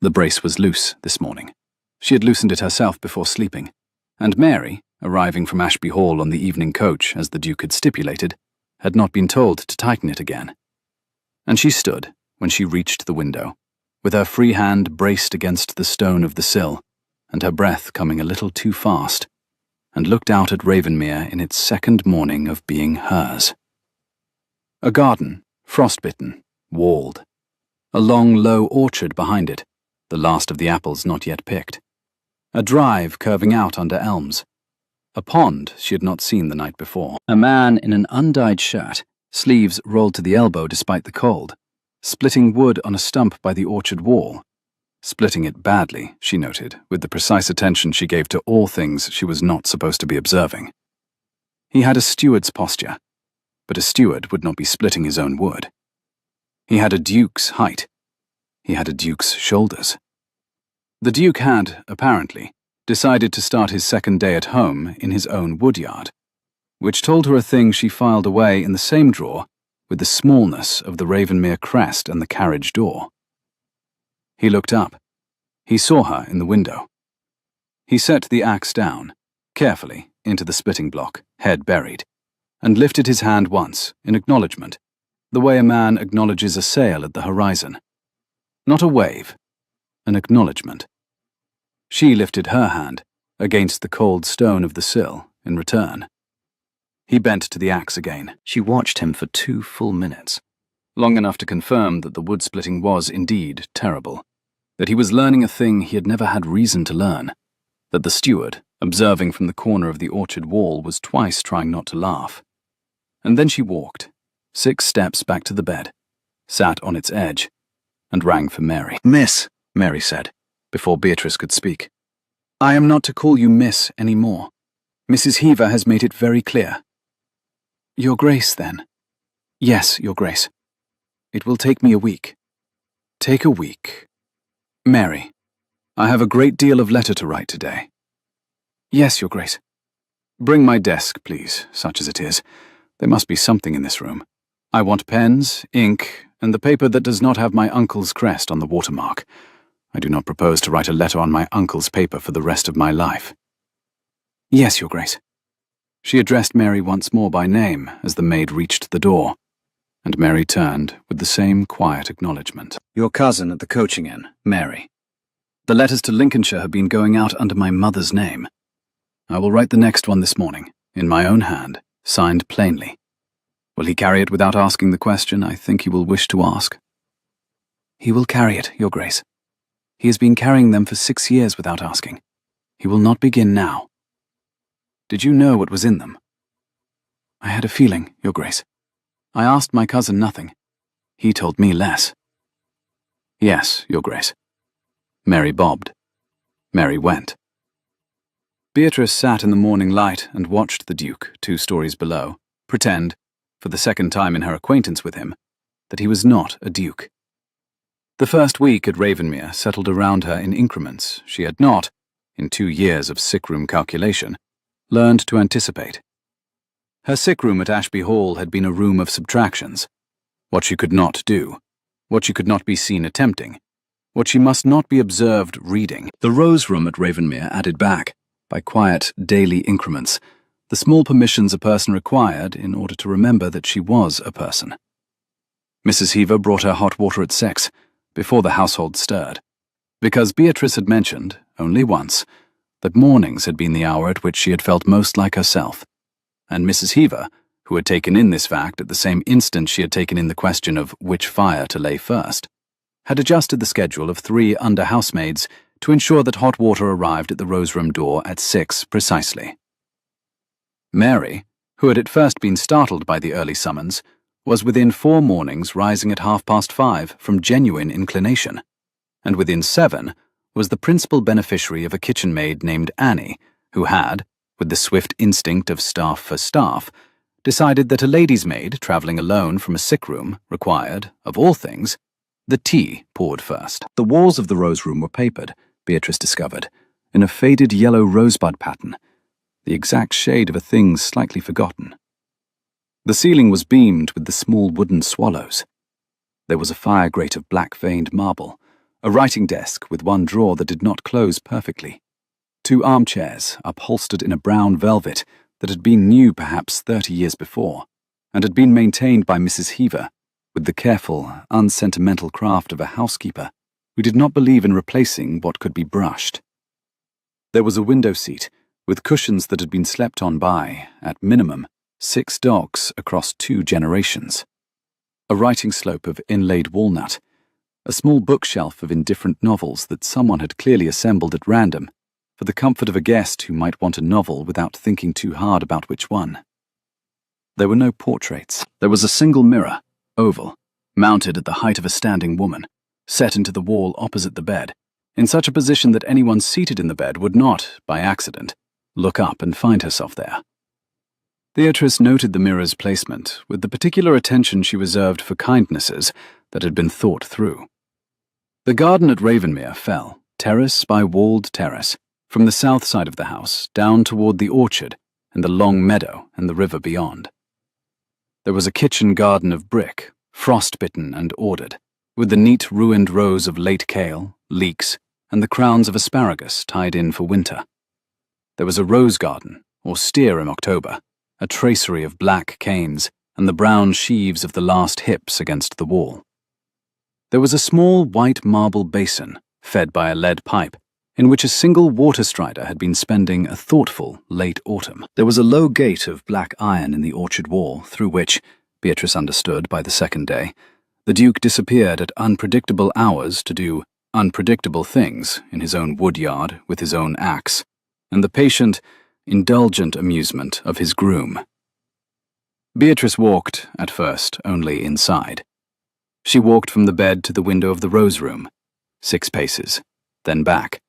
The brace was loose this morning. She had loosened it herself before sleeping, and Mary, arriving from Ashby Hall on the evening coach, as the Duke had stipulated, had not been told to tighten it again. And she stood, when she reached the window, with her free hand braced against the stone of the sill, and her breath coming a little too fast, and looked out at Ravenmere in its second morning of being hers. A garden, frostbitten, walled. A long, low orchard behind it, the last of the apples not yet picked. A drive curving out under elms. A pond she had not seen the night before. A man in an undyed shirt, sleeves rolled to the elbow despite the cold, splitting wood on a stump by the orchard wall. Splitting it badly, she noted, with the precise attention she gave to all things she was not supposed to be observing. He had a steward's posture, but a steward would not be splitting his own wood. He had a duke's height. He had a duke's shoulders. The Duke had, apparently, decided to start his second day at home in his own woodyard. which told her a thing she filed away in the same drawer with the smallness of the Ravenmere crest and the carriage door. He looked up. He saw her in the window. He set the axe down, carefully, into the splitting block, head buried, and lifted his hand once, in acknowledgement, the way a man acknowledges a sail at the horizon. Not a wave, an acknowledgement. She lifted her hand, against the cold stone of the sill, in return. He bent to the axe again. She watched him for 2 full minutes, long enough to confirm that the wood-splitting was indeed terrible, that he was learning a thing he had never had reason to learn, that the steward, observing from the corner of the orchard wall, was twice trying not to laugh. And then she walked, 6 steps back to the bed, sat on its edge, and rang for Mary. "Miss," Mary said, before Beatrice could speak. "I am not to call you Miss any more. Mrs. Heaver has made it very clear." "Your Grace, then?" "Yes, Your Grace. It will take me a week." "Take a week. Mary, I have a great deal of letter to write today." "Yes, Your Grace." "Bring my desk, please, such as it is. There must be something in this room. I want pens, ink, and the paper that does not have my uncle's crest on the watermark. I do not propose to write a letter on my uncle's paper for the rest of my life." "Yes, Your Grace." She addressed Mary once more by name as the maid reached the door, and Mary turned with the same quiet acknowledgement. "Your cousin at the coaching inn, Mary. The letters to Lincolnshire have been going out under my mother's name. I will write the next one this morning, in my own hand, signed plainly. Will he carry it without asking the question I think he will wish to ask?" "He will carry it, Your Grace. He has been carrying them for 6 years without asking. He will not begin now." "Did you know what was in them?" "I had a feeling, Your Grace. I asked my cousin nothing. He told me less." "Yes, Your Grace." Mary bobbed. Mary went. Beatrice sat in the morning light and watched the Duke, 2 stories below, pretend, for the second time in her acquaintance with him, that he was not a duke. The first week at Ravenmere settled around her in increments she had not, in 2 years of sick-room calculation, learned to anticipate. Her sick-room at Ashby Hall had been a room of subtractions. What she could not do, what she could not be seen attempting, what she must not be observed reading. The Rose Room at Ravenmere added back, by quiet daily increments, the small permissions a person required in order to remember that she was a person. Mrs. Heaver brought her hot water at 6, before the household stirred, because Beatrice had mentioned, only once, that mornings had been the hour at which she had felt most like herself, and Mrs. Heaver, who had taken in this fact at the same instant she had taken in the question of which fire to lay first, had adjusted the schedule of 3 under-housemaids to ensure that hot water arrived at the Rose Room door at 6 precisely. Mary, who had at first been startled by the early summons, was within 4 mornings rising at 5:30 from genuine inclination, and within 7 was the principal beneficiary of a kitchen maid named Annie, who had, with the swift instinct of staff for staff, decided that a lady's maid travelling alone from a sick room required, of all things, the tea poured first. The walls of the Rose Room were papered, Beatrice discovered, in a faded yellow rosebud pattern, the exact shade of a thing slightly forgotten. The ceiling was beamed with the small wooden swallows. There was a fire grate of black-veined marble, a writing desk with one drawer that did not close perfectly, 2 armchairs upholstered in a brown velvet that had been new perhaps 30 years before, and had been maintained by Mrs. Heaver with the careful, unsentimental craft of a housekeeper who did not believe in replacing what could be brushed. There was a window seat with cushions that had been slept on by, at minimum, 6 dogs across 2 generations, a writing slope of inlaid walnut, a small bookshelf of indifferent novels that someone had clearly assembled at random for the comfort of a guest who might want a novel without thinking too hard about which one. There were no portraits. There was a single mirror, oval, mounted at the height of a standing woman, set into the wall opposite the bed, in such a position that anyone seated in the bed would not, by accident, look up and find herself there. Beatrice noted the mirror's placement with the particular attention she reserved for kindnesses that had been thought through. The garden at Ravenmere fell, terrace by walled terrace, from the south side of the house down toward the orchard and the long meadow and the river beyond. There was a kitchen garden of brick, frost-bitten and ordered, with the neat ruined rows of late kale, leeks, and the crowns of asparagus tied in for winter. There was a rose garden, austere in October, a tracery of black canes, and the brown sheaves of the last hips against the wall. There was a small white marble basin, fed by a lead pipe, in which a single water strider had been spending a thoughtful late autumn. There was a low gate of black iron in the orchard wall, through which, Beatrice understood by the second day, the Duke disappeared at unpredictable hours to do unpredictable things in his own woodyard with his own axe, and the patient, indulgent amusement of his groom. Beatrice walked, at first, only inside. She walked from the bed to the window of the rose room, 6 paces, then back.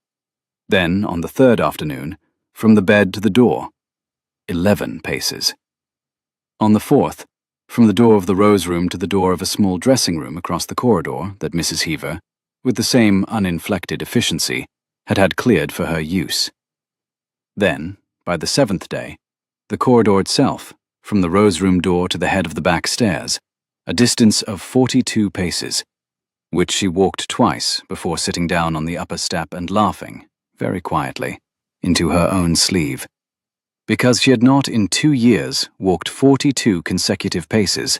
Then, on the third afternoon, from the bed to the door, 11 paces. On the fourth, from the door of the rose room to the door of a small dressing room across the corridor that Mrs. Heaver, with the same uninflected efficiency, had had cleared for her use. Then, by the 7th day, the corridor itself, from the rose room door to the head of the back stairs, a distance of 42 paces, which she walked twice before sitting down on the upper step and laughing, very quietly, into her own sleeve, because she had not in 2 years walked 42 consecutive paces,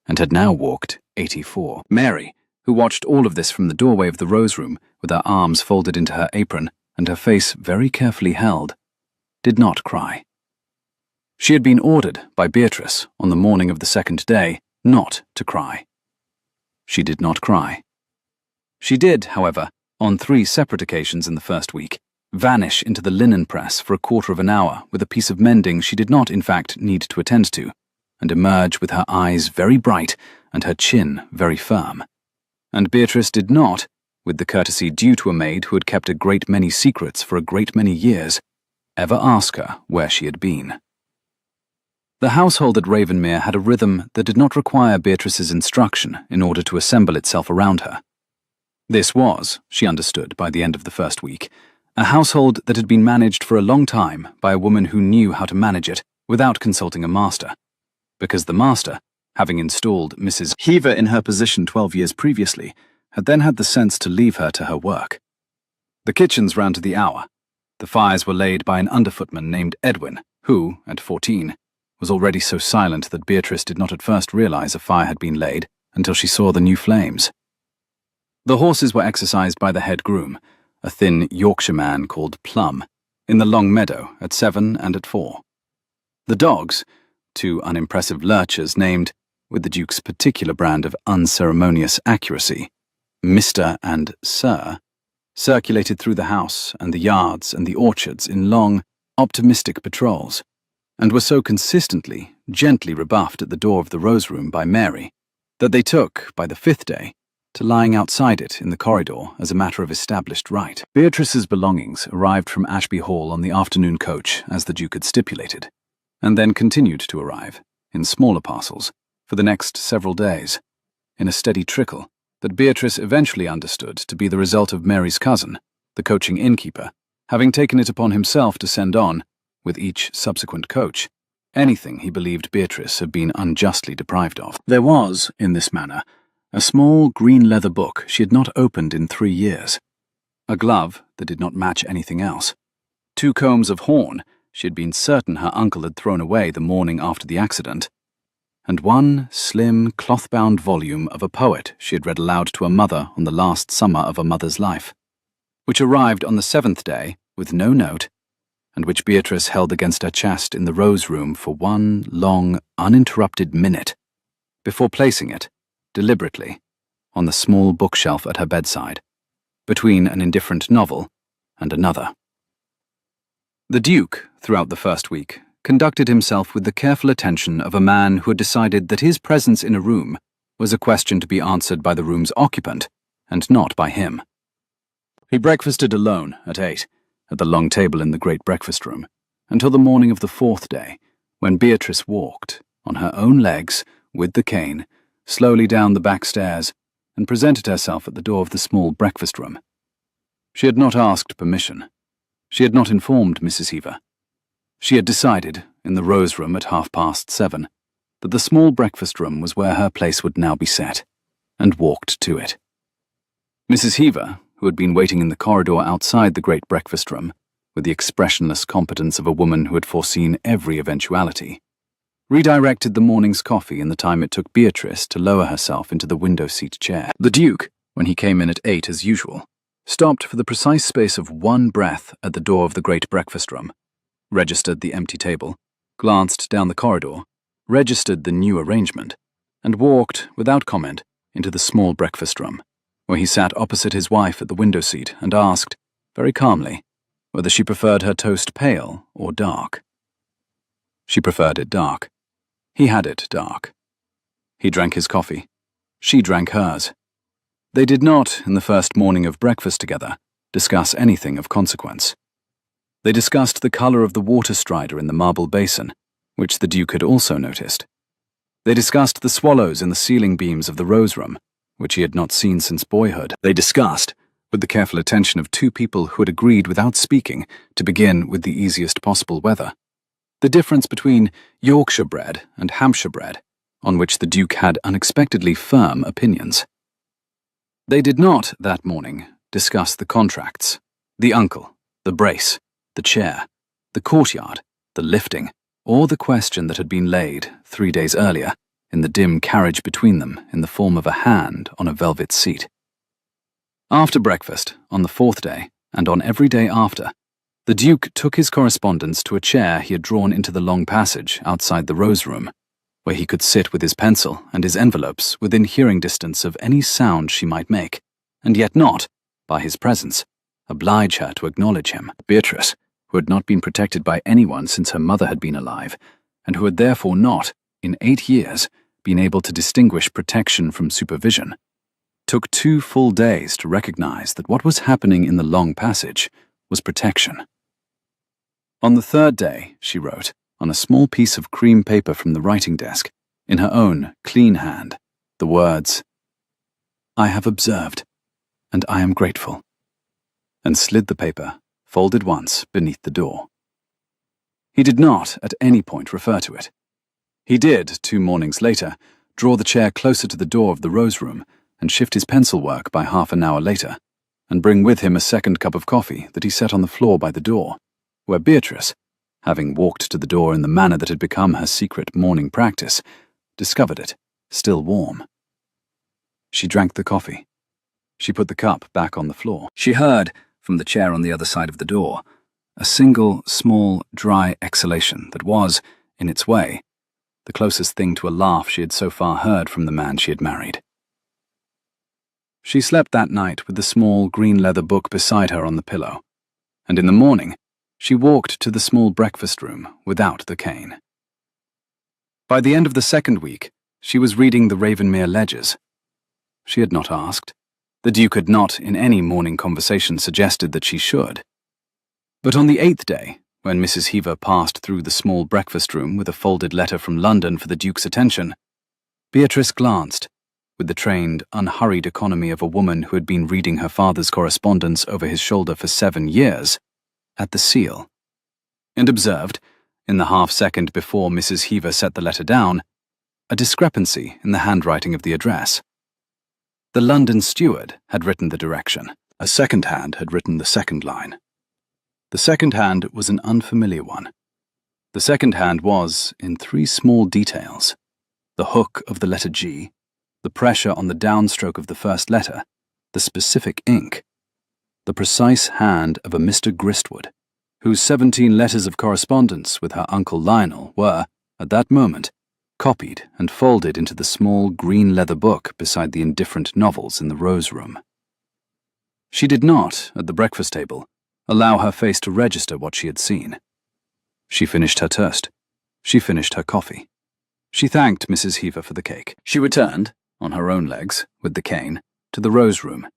and had now walked 84. Mary, who watched all of this from the doorway of the rose room, with her arms folded into her apron and her face very carefully held, did not cry. She had been ordered by Beatrice on the morning of the second day not to cry. She did not cry. She did, however, on 3 separate occasions in the first week, vanish into the linen press for a quarter of an hour with a piece of mending she did not, in fact, need to attend to, and emerge with her eyes very bright and her chin very firm. And Beatrice did not, with the courtesy due to a maid who had kept a great many secrets for a great many years, ever ask her where she had been. The household at Ravenmere had a rhythm that did not require Beatrice's instruction in order to assemble itself around her. This was, she understood by the end of the first week, a household that had been managed for a long time by a woman who knew how to manage it without consulting a master, because the master, having installed Mrs. Heaver in her position 12 years previously, had then had the sense to leave her to her work. The kitchens ran to the hour. The fires were laid by an underfootman named Edwin, who, at 14, was already so silent that Beatrice did not at first realize a fire had been laid until she saw the new flames. The horses were exercised by the head groom, a thin Yorkshire man called Plum, in the long meadow at 7 and at 4. The dogs, 2 unimpressive lurchers named, with the Duke's particular brand of unceremonious accuracy, Mr. and Sir, circulated through the house and the yards and the orchards in long, optimistic patrols, and were so consistently, gently rebuffed at the door of the rose room by Mary, that they took, by the 5th day, to lying outside it in the corridor as a matter of established right. Beatrice's belongings arrived from Ashby Hall on the afternoon coach, as the Duke had stipulated, and then continued to arrive, in smaller parcels, for the next several days, in a steady trickle that Beatrice eventually understood to be the result of Mary's cousin, the coaching innkeeper, having taken it upon himself to send on, with each subsequent coach, anything he believed Beatrice had been unjustly deprived of. There was, in this manner, a small green leather book she had not opened in 3 years, a glove that did not match anything else, 2 combs of horn she had been certain her uncle had thrown away the morning after the accident, and 1 slim, cloth-bound volume of a poet she had read aloud to her mother on the last summer of her mother's life, which arrived on the 7th day with no note, and which Beatrice held against her chest in the rose room for 1 long, uninterrupted minute, before placing it, deliberately, on the small bookshelf at her bedside, between an indifferent novel and another. The Duke, throughout the first week, conducted himself with the careful attention of a man who had decided that his presence in a room was a question to be answered by the room's occupant, and not by him. He breakfasted alone at 8, at the long table in the great breakfast room, until the morning of the 4th day, when Beatrice walked, on her own legs, with the cane, slowly down the back stairs, and presented herself at the door of the small breakfast room. She had not asked permission. She had not informed Mrs. Heaver. She had decided, in the Rose Room at 7:30, that the small breakfast room was where her place would now be set, and walked to it. Mrs. Heaver, who had been waiting in the corridor outside the great breakfast room, with the expressionless competence of a woman who had foreseen every eventuality, redirected the morning's coffee in the time it took Beatrice to lower herself into the window-seat chair. The Duke, when he came in at 8 as usual, stopped for the precise space of one breath at the door of the great breakfast room, registered the empty table, glanced down the corridor, registered the new arrangement, and walked, without comment, into the small breakfast room, where he sat opposite his wife at the window seat and asked, very calmly, whether she preferred her toast pale or dark. She preferred it dark. He had it dark. He drank his coffee. She drank hers. They did not, in the first morning of breakfast together, discuss anything of consequence. They discussed the colour of the water strider in the marble basin, which the Duke had also noticed. They discussed the swallows in the ceiling beams of the Rose Room, which he had not seen since boyhood. They discussed, with the careful attention of two people who had agreed without speaking to begin with the easiest possible weather, the difference between Yorkshire bread and Hampshire bread, on which the Duke had unexpectedly firm opinions. They did not, that morning, discuss the contracts, the uncle, the brace, the chair, the courtyard, the lifting, or the question that had been laid, 3 days earlier, in the dim carriage between them in the form of a hand on a velvet seat. After breakfast, on the 4th day, and on every day after, the Duke took his correspondence to a chair he had drawn into the long passage outside the Rose Room, where he could sit with his pencil and his envelopes within hearing distance of any sound she might make, and yet not, by his presence, oblige her to acknowledge him. Beatrice, who had not been protected by anyone since her mother had been alive, and who had therefore not, in 8 years, been able to distinguish protection from supervision, took 2 full days to recognize that what was happening in the long passage was protection. On the 3rd day, she wrote, on a small piece of cream paper from the writing desk, in her own clean hand, the words, "I have observed, and I am grateful," and slid the paper, folded once, beneath the door. He did not, at any point, refer to it. He did, 2 mornings later, draw the chair closer to the door of the Rose Room and shift his pencil work by half an hour later, and bring with him a second cup of coffee that he set on the floor by the door, where Beatrice, having walked to the door in the manner that had become her secret morning practice, discovered it, still warm. She drank the coffee. She put the cup back on the floor. She heard, from the chair on the other side of the door, a single, small, dry exhalation that was, in its way, the closest thing to a laugh she had so far heard from the man she had married. She slept that night with the small green leather book beside her on the pillow, and in the morning she walked to the small breakfast room without the cane. By the end of the 2nd week, she was reading the Ravenmere ledgers. She had not asked. The Duke had not, in any morning conversation, suggested that she should. But on the 8th day, when Mrs. Heaver passed through the small breakfast room with a folded letter from London for the Duke's attention, Beatrice glanced, with the trained, unhurried economy of a woman who had been reading her father's correspondence over his shoulder for 7 years, at the seal, and observed, in the half-second before Mrs. Heaver set the letter down, a discrepancy in the handwriting of the address. The London steward had written the direction. A second hand had written the second line. The second hand was an unfamiliar one. The second hand was, in 3 small details, the hook of the letter G, the pressure on the downstroke of the first letter, the specific ink, the precise hand of a Mr. Gristwood, whose 17 letters of correspondence with her Uncle Lionel were, at that moment, copied and folded into the small green leather book beside the indifferent novels in the Rose Room. She did not, at the breakfast table, allow her face to register what she had seen. She finished her toast. She finished her coffee. She thanked Mrs. Heaver for the cake. She returned, on her own legs, with the cane, to the Rose Room,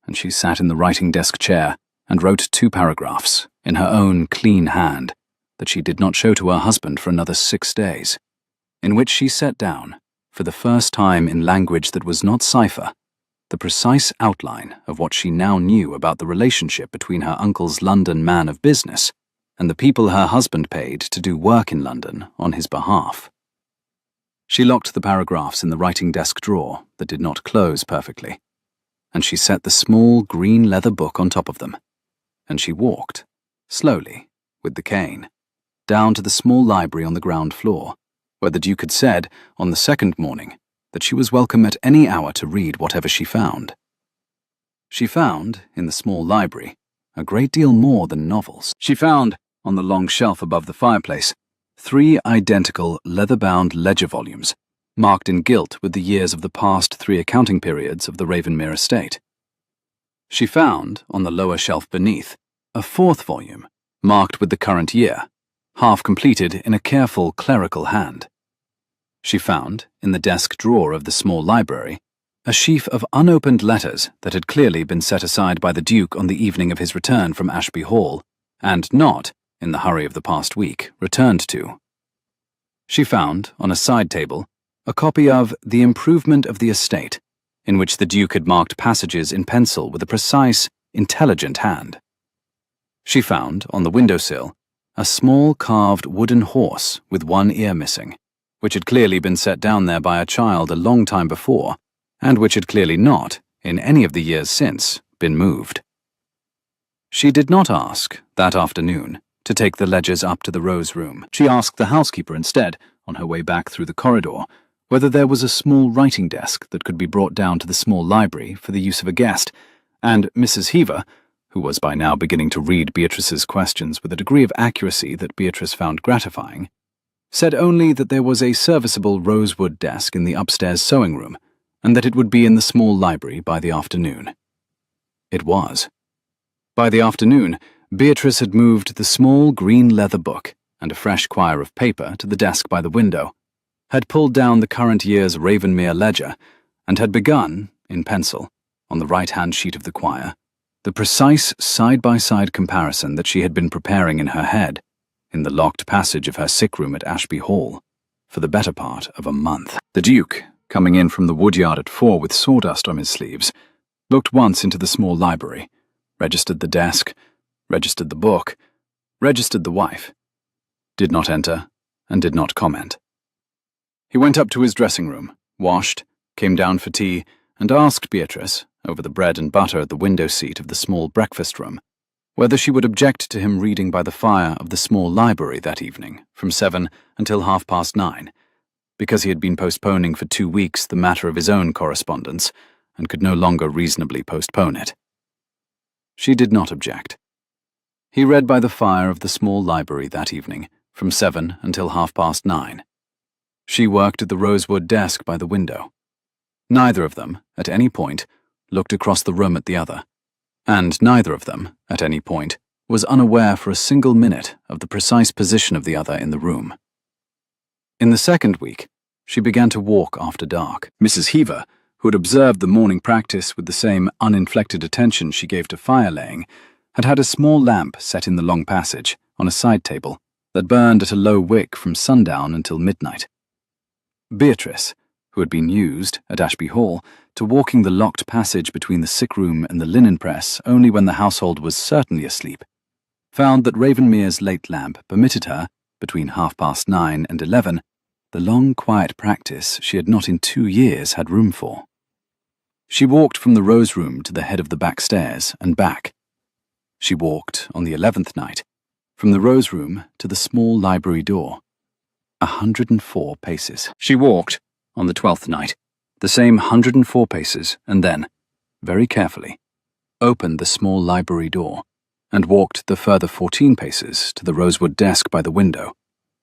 and she sat in the writing desk chair and wrote 2 paragraphs, in her own clean hand, that she did not show to her husband for another 6 days, in which she set down, for the first time in language that was not cipher, the precise outline of what she now knew about the relationship between her uncle's London man of business and the people her husband paid to do work in London on his behalf. She locked the paragraphs in the writing desk drawer that did not close perfectly, and she set the small green leather book on top of them, and she walked, slowly, with the cane, down to the small library on the ground floor, where the Duke had said, on the second morning, that she was welcome at any hour to read whatever she found. She found, in the small library, a great deal more than novels. She found, on the long shelf above the fireplace, 3 identical leather-bound ledger volumes, marked in gilt with the years of the past 3 accounting periods of the Ravenmere estate. She found, on the lower shelf beneath, a 4th volume, marked with the current year, half completed in a careful clerical hand. She found, in the desk drawer of the small library, a sheaf of unopened letters that had clearly been set aside by the Duke on the evening of his return from Ashby Hall, and not, in the hurry of the past week, returned to. She found, on a side table, a copy of The Improvement of the Estate, in which the Duke had marked passages in pencil with a precise, intelligent hand. She found, on the windowsill, a small carved wooden horse with 1 ear missing, which had clearly been set down there by a child a long time before, and which had clearly not, in any of the years since, been moved. She did not ask, that afternoon, to take the ledgers up to the Rose Room. She asked the housekeeper instead, on her way back through the corridor, whether there was a small writing desk that could be brought down to the small library for the use of a guest, and Mrs. Heaver, who was by now beginning to read Beatrice's questions with a degree of accuracy that Beatrice found gratifying, said only that there was a serviceable rosewood desk in the upstairs sewing room, and that it would be in the small library by the afternoon. It was. By the afternoon, Beatrice had moved the small green leather book and a fresh quire of paper to the desk by the window, had pulled down the current year's Ravenmere ledger, and had begun, in pencil, on the right-hand sheet of the quire, the precise side-by-side comparison that she had been preparing in her head, in the locked passage of her sick room at Ashby Hall, for the better part of a month. The Duke, coming in from the woodyard at 4 with sawdust on his sleeves, looked once into the small library, registered the desk, registered the book, registered the wife, did not enter, and did not comment. He went up to his dressing room, washed, came down for tea, and asked Beatrice, over the bread and butter at the window seat of the small breakfast room, whether she would object to him reading by the fire of the small library that evening, from 7 until 9:30, because he had been postponing for 2 weeks the matter of his own correspondence, and could no longer reasonably postpone it. She did not object. He read by the fire of the small library that evening, from 7 until 9:30. She worked at the rosewood desk by the window. Neither of them, at any point, looked across the room at the other, and neither of them, at any point, was unaware for a single minute of the precise position of the other in the room. In the second week, she began to walk after dark. Mrs. Heaver, who had observed the morning practice with the same uninflected attention she gave to fire-laying, had had a small lamp set in the long passage, on a side table, that burned at a low wick from sundown until midnight. Beatrice, who had been used, at Ashby Hall, to walking the locked passage between the sick room and the linen press only when the household was certainly asleep, found that Ravenmere's late lamp permitted her, between 9:30 and 11, the long quiet practice she had not in 2 years had room for. She walked from the Rose Room to the head of the back stairs and back. She walked, on the 11th night, from the Rose Room to the small library door, 104 paces. She walked, on the 12th night, the same 104 paces, and then, very carefully, opened the small library door, and walked the further 14 paces to the rosewood desk by the window,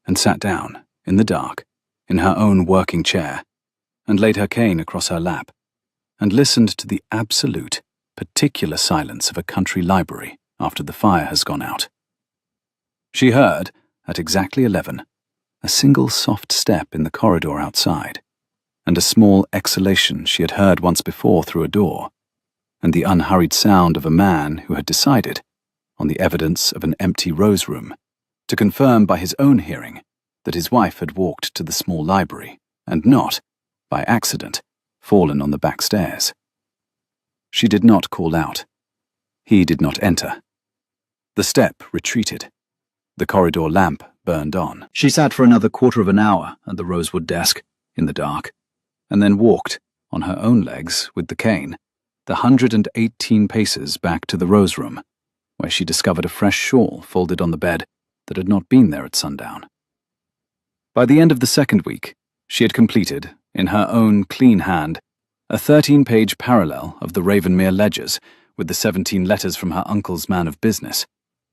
and sat down, in the dark, in her own working chair, and laid her cane across her lap, and listened to the absolute, particular silence of a country library after the fire has gone out. She heard, at exactly 11, a single soft step in the corridor outside, and a small exhalation she had heard once before through a door, and the unhurried sound of a man who had decided, on the evidence of an empty Rose Room, to confirm by his own hearing that his wife had walked to the small library, and not, by accident, fallen on the back stairs. She did not call out. He did not enter. The step retreated. The corridor lamp burned on. She sat for another quarter of an hour at the rosewood desk, in the dark, and then walked, on her own legs, with the cane, the 118 paces back to the rose room, where she discovered a fresh shawl folded on the bed that had not been there at sundown. By the end of the second week, she had completed, in her own clean hand, a 13-page parallel of the Ravenmere ledgers with the 17 letters from her uncle's man of business,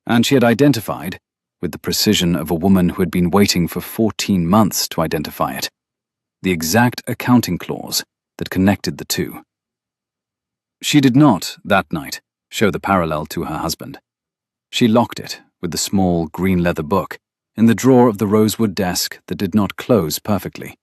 and she had identified, with the precision of a woman who had been waiting for 14 months to identify it, the exact accounting clause that connected the two. She did not, that night, show the parallel to her husband. She locked it, with the small green leather book, in the drawer of the rosewood desk that did not close perfectly,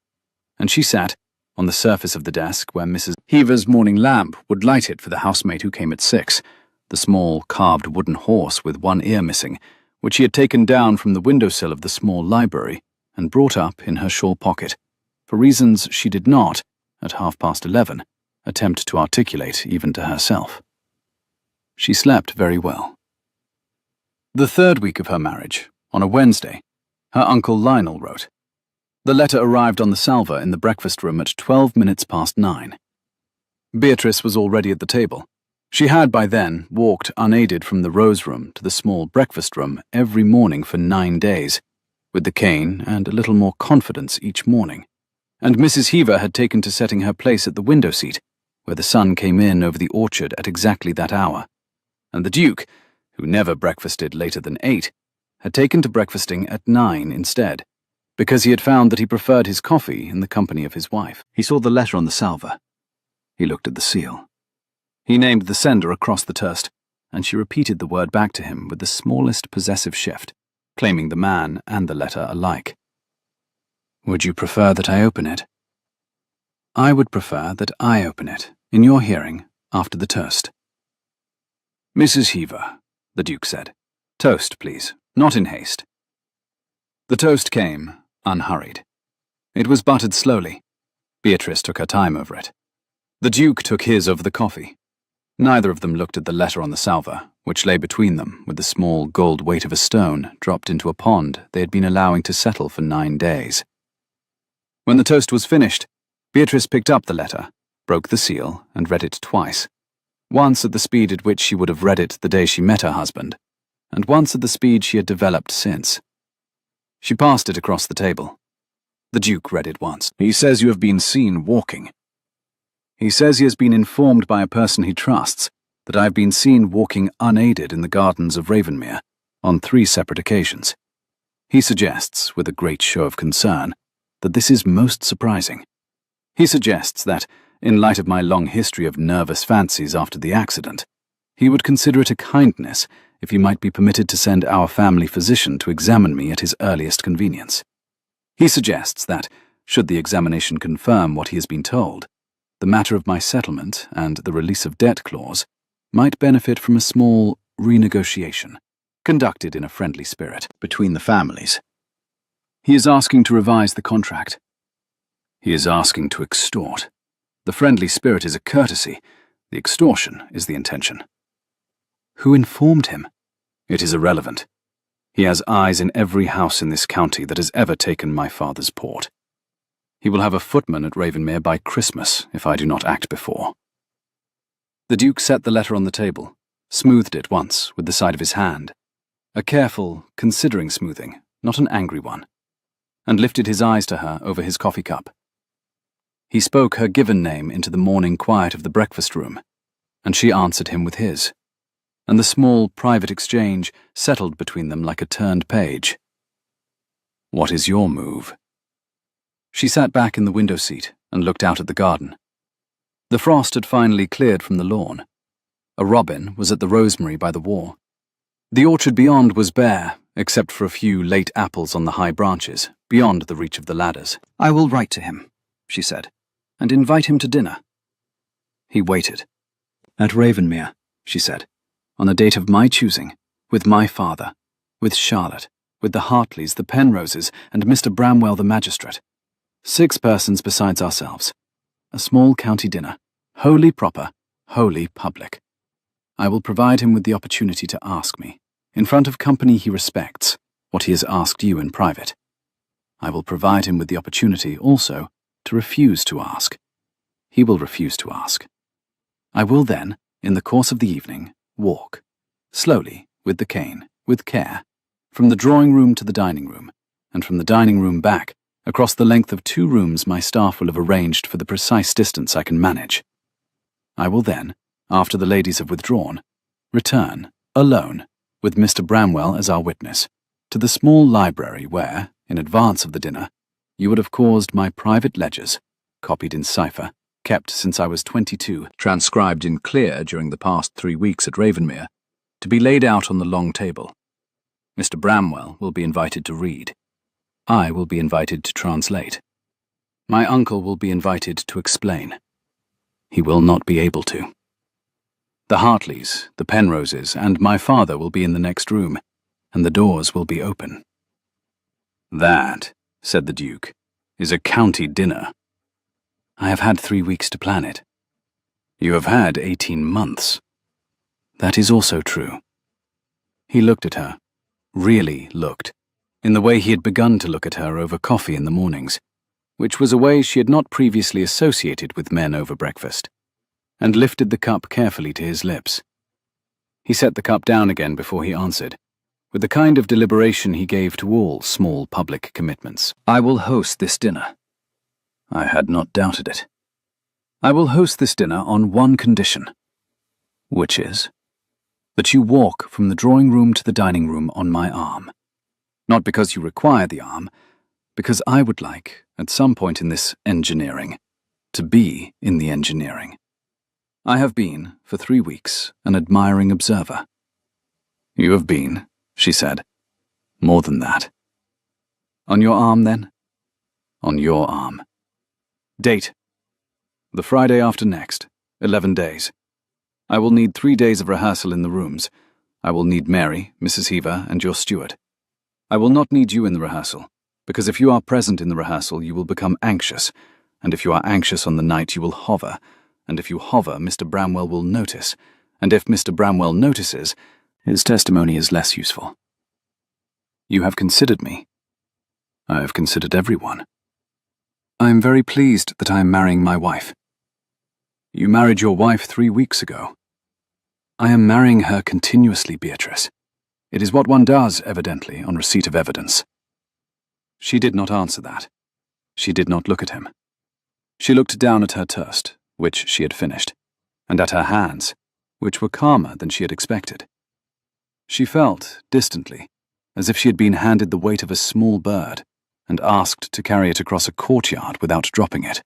and she sat on the surface of the desk where Mrs. Heaver's morning lamp would light it for the housemaid who came at 6, the small carved wooden horse with one ear missing, which she had taken down from the windowsill of the small library and brought up in her shawl pocket, for reasons she did not, at 11:30, attempt to articulate even to herself. She slept very well. The third week of her marriage, on a Wednesday, her uncle Lionel wrote. The letter arrived on the salver in the breakfast room at 12 minutes past 9. Beatrice was already at the table. She had by then walked unaided from the rose room to the small breakfast room every morning for 9 days, with the cane and a little more confidence each morning, and Mrs. Heaver had taken to setting her place at the window seat, where the sun came in over the orchard at exactly that hour, and the Duke, who never breakfasted later than 8, had taken to breakfasting at 9 instead, because he had found that he preferred his coffee in the company of his wife. He saw the letter on the salver. He looked at the seal. He named the sender across the toast, and she repeated the word back to him with the smallest possessive shift, claiming the man and the letter alike. Would you prefer that I open it? I would prefer that I open it, in your hearing, after the toast. Mrs. Heaver, the Duke said. Toast, please, not in haste. The toast came, unhurried. It was buttered slowly. Beatrice took her time over it. The Duke took his over the coffee. Neither of them looked at the letter on the salver, which lay between them with the small gold weight of a stone dropped into a pond they had been allowing to settle for 9 days. When the toast was finished, Beatrice picked up the letter, broke the seal, and read it twice. Once at the speed at which she would have read it the day she met her husband, and once at the speed she had developed since. She passed it across the table. The Duke read it once. He says you have been seen walking. He says he has been informed by a person he trusts that I have been seen walking unaided in the gardens of Ravenmere on 3 separate occasions. He suggests, with a great show of concern, that this is most surprising. He suggests that, in light of my long history of nervous fancies after the accident, he would consider it a kindness if he might be permitted to send our family physician to examine me at his earliest convenience. He suggests that, should the examination confirm what he has been told, the matter of my settlement and the release of debt clause might benefit from a small renegotiation, conducted in a friendly spirit, between the families. He is asking to revise the contract. He is asking to extort. The friendly spirit is a courtesy, the extortion is the intention. Who informed him? It is irrelevant. He has eyes in every house in this county that has ever taken my father's port. He will have a footman at Ravenmere by Christmas if I do not act before. The Duke set the letter on the table, smoothed it once with the side of his hand, a careful, considering smoothing, not an angry one, and lifted his eyes to her over his coffee cup. He spoke her given name into the morning quiet of the breakfast room, and she answered him with his, and the small private exchange settled between them like a turned page. What is your move? She sat back in the window seat and looked out at the garden. The frost had finally cleared from the lawn. A robin was at the rosemary by the wall. The orchard beyond was bare, except for a few late apples on the high branches, beyond the reach of the ladders. I will write to him, she said, and invite him to dinner. He waited. At Ravenmere, she said, on a date of my choosing, with my father, with Charlotte, with the Hartleys, the Penroses, and Mr. Bramwell the magistrate. 6 persons besides ourselves. A small county dinner, wholly proper, wholly public. I will provide him with the opportunity to ask me, in front of company he respects, what he has asked you in private. I will provide him with the opportunity also to refuse to ask. He will refuse to ask. I will then, in the course of the evening, walk, slowly, with the cane, with care, from the drawing room to the dining room, and from the dining room back, across the length of 2 rooms my staff will have arranged for the precise distance I can manage. I will then, after the ladies have withdrawn, return, alone, with Mr. Bramwell as our witness, to the small library where, in advance of the dinner, you would have caused my private ledgers, copied in cipher, kept since I was 22, transcribed in clear during the past 3 weeks at Ravenmere, to be laid out on the long table. Mr. Bramwell will be invited to read. I will be invited to translate. My uncle will be invited to explain. He will not be able to. The Hartleys, the Penroses, and my father will be in the next room, and the doors will be open. That, said the Duke, is a county dinner. I have had 3 weeks to plan it. You have had 18 months. That is also true. He looked at her, really looked, in the way he had begun to look at her over coffee in the mornings, which was a way she had not previously associated with men over breakfast, and lifted the cup carefully to his lips. He set the cup down again before he answered, with the kind of deliberation he gave to all small public commitments. I will host this dinner. I had not doubted it. I will host this dinner on one condition, which is that you walk from the drawing room to the dining room on my arm. Not because you require the arm, because I would like, at some point in this engineering, to be in the engineering. I have been, for 3 weeks, an admiring observer. You have been, she said, more than that. On your arm, then? On your arm. Date: the Friday after next, 11 days. I will need 3 days of rehearsal in the rooms. I will need Mary, Mrs. Heaver, and your steward. I will not need you in the rehearsal, because if you are present in the rehearsal, you will become anxious, and if you are anxious on the night, you will hover, and if you hover, Mr. Bramwell will notice, and if Mr. Bramwell notices, his testimony is less useful. You have considered me. I have considered everyone. I am very pleased that I am marrying my wife. You married your wife 3 weeks ago. I am marrying her continuously, Beatrice. It is what one does, evidently, on receipt of evidence. She did not answer that. She did not look at him. She looked down at her toast, which she had finished, and at her hands, which were calmer than she had expected. She felt, distantly, as if she had been handed the weight of a small bird and asked to carry it across a courtyard without dropping it.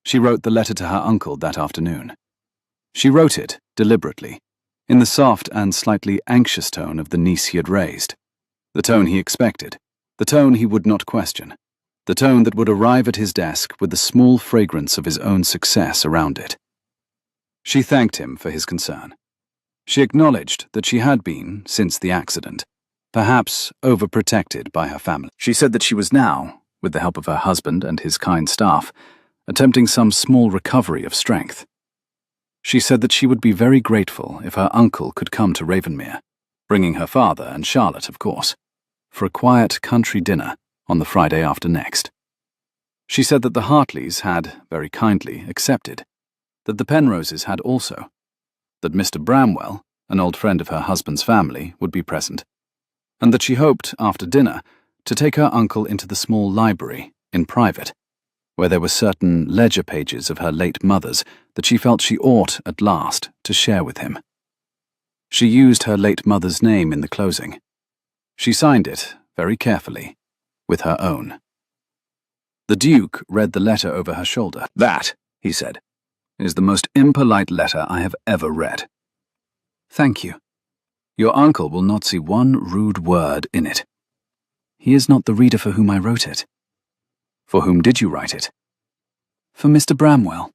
She wrote the letter to her uncle that afternoon. She wrote it, deliberately, in the soft and slightly anxious tone of the niece he had raised, the tone he expected, the tone he would not question, the tone that would arrive at his desk with the small fragrance of his own success around it. She thanked him for his concern. She acknowledged that she had been, since the accident, perhaps overprotected by her family. She said that she was now, with the help of her husband and his kind staff, attempting some small recovery of strength. She said that she would be very grateful if her uncle could come to Ravenmere, bringing her father and Charlotte, of course, for a quiet country dinner on the Friday after next. She said that the Hartleys had, very kindly, accepted, that the Penroses had also, that Mr. Bramwell, an old friend of her husband's family, would be present, and that she hoped, after dinner, to take her uncle into the small library, in private, where there were certain ledger pages of her late mother's that she felt she ought, at last, to share with him. She used her late mother's name in the closing. She signed it, very carefully, with her own. The Duke read the letter over her shoulder. That, he said, is the most impolite letter I have ever read. Thank you. Your uncle will not see one rude word in it. He is not the reader for whom I wrote it. For whom did you write it? For Mr. Bramwell,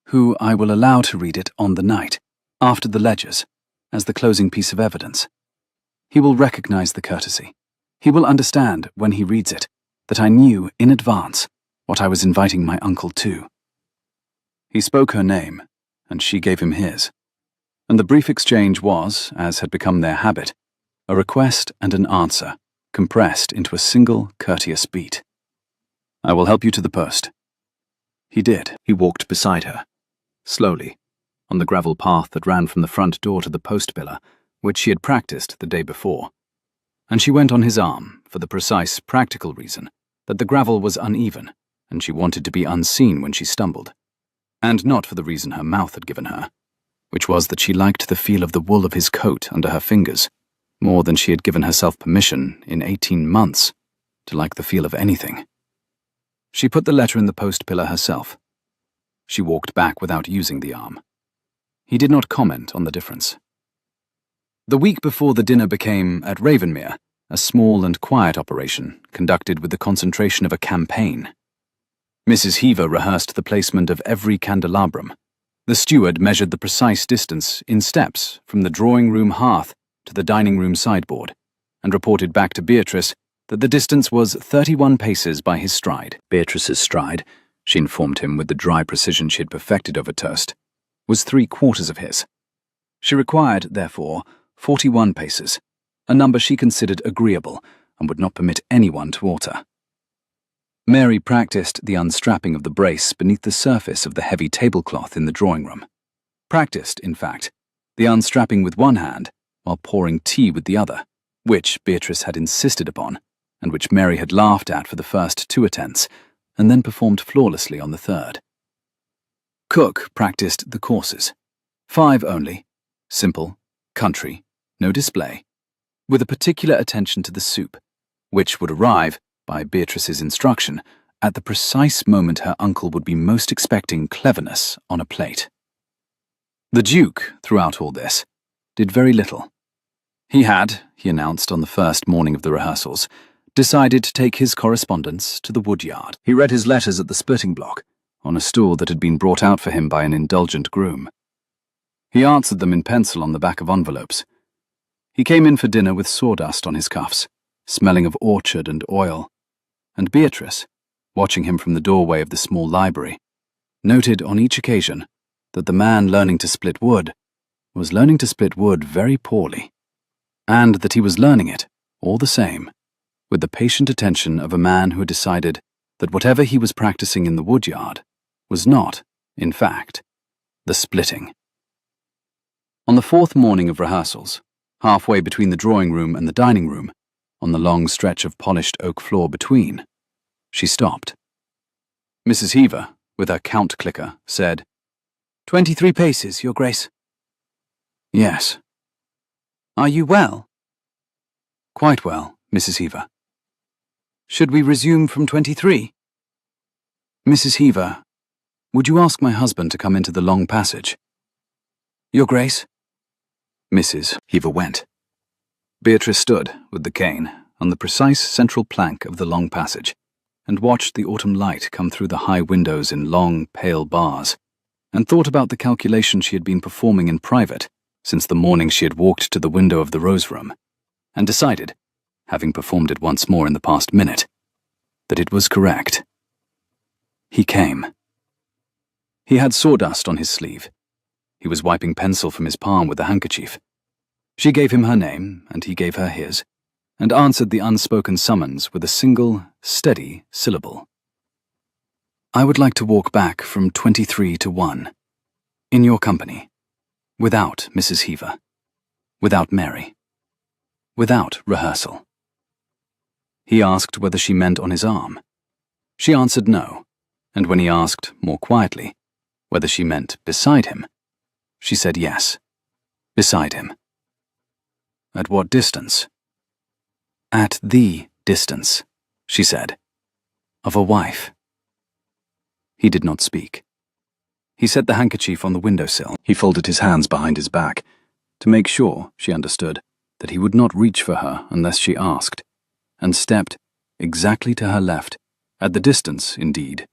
who I will allow to read it on the night, after the ledgers, as the closing piece of evidence. He will recognize the courtesy. He will understand, when he reads it, that I knew, in advance, what I was inviting my uncle to. He spoke her name, and she gave him his, and the brief exchange was, as had become their habit, a request and an answer, compressed into a single courteous beat. "I will help you to the post." He did. He walked beside her, slowly, on the gravel path that ran from the front door to the post pillar, which she had practiced the day before. And she went on his arm for the precise practical reason that the gravel was uneven, and she wanted to be unseen when she stumbled, and not for the reason her mouth had given her, which was that she liked the feel of the wool of his coat under her fingers, more than she had given herself permission in 18 months to like the feel of anything. She put the letter in the post pillar herself. She walked back without using the arm. He did not comment on the difference. The week before the dinner became, at Ravenmere, a small and quiet operation conducted with the concentration of a campaign. Mrs. Heaver rehearsed the placement of every candelabrum. The steward measured the precise distance in steps from the drawing-room hearth to the dining-room sideboard, and reported back to Beatrice that the distance was 31 paces by his stride. Beatrice's stride, she informed him with the dry precision she had perfected over toast, was 3/4 of his. She required, therefore, 41 paces, a number she considered agreeable and would not permit anyone to alter. Mary practiced the unstrapping of the brace beneath the surface of the heavy tablecloth in the drawing-room. Practiced, in fact, the unstrapping with one hand while pouring tea with the other, which Beatrice had insisted upon, and which Mary had laughed at for the first 2 attempts, and then performed flawlessly on the third. Cook practiced the courses, 5 only, simple, country, no display, with a particular attention to the soup, which would arrive, by Beatrice's instruction, at the precise moment her uncle would be most expecting cleverness on a plate. The Duke, throughout all this, did very little. He had, he announced on the first morning of the rehearsals, decided to take his correspondence to the woodyard. He read his letters at the splitting block, on a stool that had been brought out for him by an indulgent groom. He answered them in pencil on the back of envelopes. He came in for dinner with sawdust on his cuffs, smelling of orchard and oil, and Beatrice, watching him from the doorway of the small library, noted on each occasion that the man learning to split wood was learning to split wood very poorly, and that he was learning it, all the same, with the patient attention of a man who had decided that whatever he was practicing in the woodyard was not, in fact, the splitting. On the 4th morning of rehearsals, halfway between the drawing-room and the dining-room, on the long stretch of polished oak floor between, she stopped. Mrs. Heaver, with her count clicker, said, 23 paces, Your Grace." "Yes." "Are you well?" "Quite well, Mrs. Heaver." "Should we resume from 23? "Mrs. Heaver, would you ask my husband to come into the long passage?" "Your Grace." Mrs. Heaver went. Beatrice stood, with the cane, on the precise central plank of the long passage, and watched the autumn light come through the high windows in long, pale bars, and thought about the calculation she had been performing in private since the morning she had walked to the window of the rose room, and decided, having performed it once more in the past minute, that it was correct. He came. He had sawdust on his sleeve. He was wiping pencil from his palm with a handkerchief. She gave him her name, and he gave her his, and answered the unspoken summons with a single, steady syllable. "I would like to walk back from 23 to 1, in your company, without Mrs. Heaver, without Mary, without rehearsal." He asked whether she meant on his arm. She answered no, and when he asked, more quietly, whether she meant beside him, she said yes, beside him. "At what distance?" "At the distance," she said, "of a wife." He did not speak. He set the handkerchief on the windowsill. He folded his hands behind his back, to make sure, she understood, that he would not reach for her unless she asked, and stepped, exactly to her left, at the distance, indeed,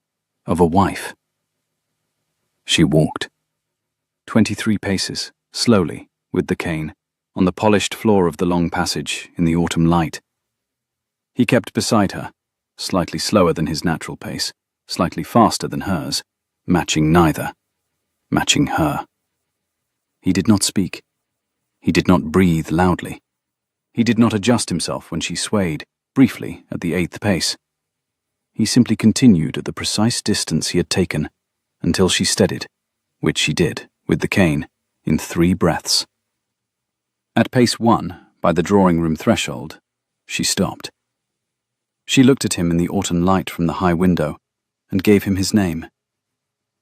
of a wife. She walked. 23 paces, slowly, with the cane, on the polished floor of the long passage in the autumn light. He kept beside her, slightly slower than his natural pace, slightly faster than hers, matching neither, matching her. He did not speak. He did not breathe loudly. He did not adjust himself when she swayed, briefly, at the 8th pace. He simply continued at the precise distance he had taken, until she steadied, which she did, with the cane, in 3 breaths. At pace 1, by the drawing-room threshold, she stopped. She looked at him in the autumn light from the high window, and gave him his name.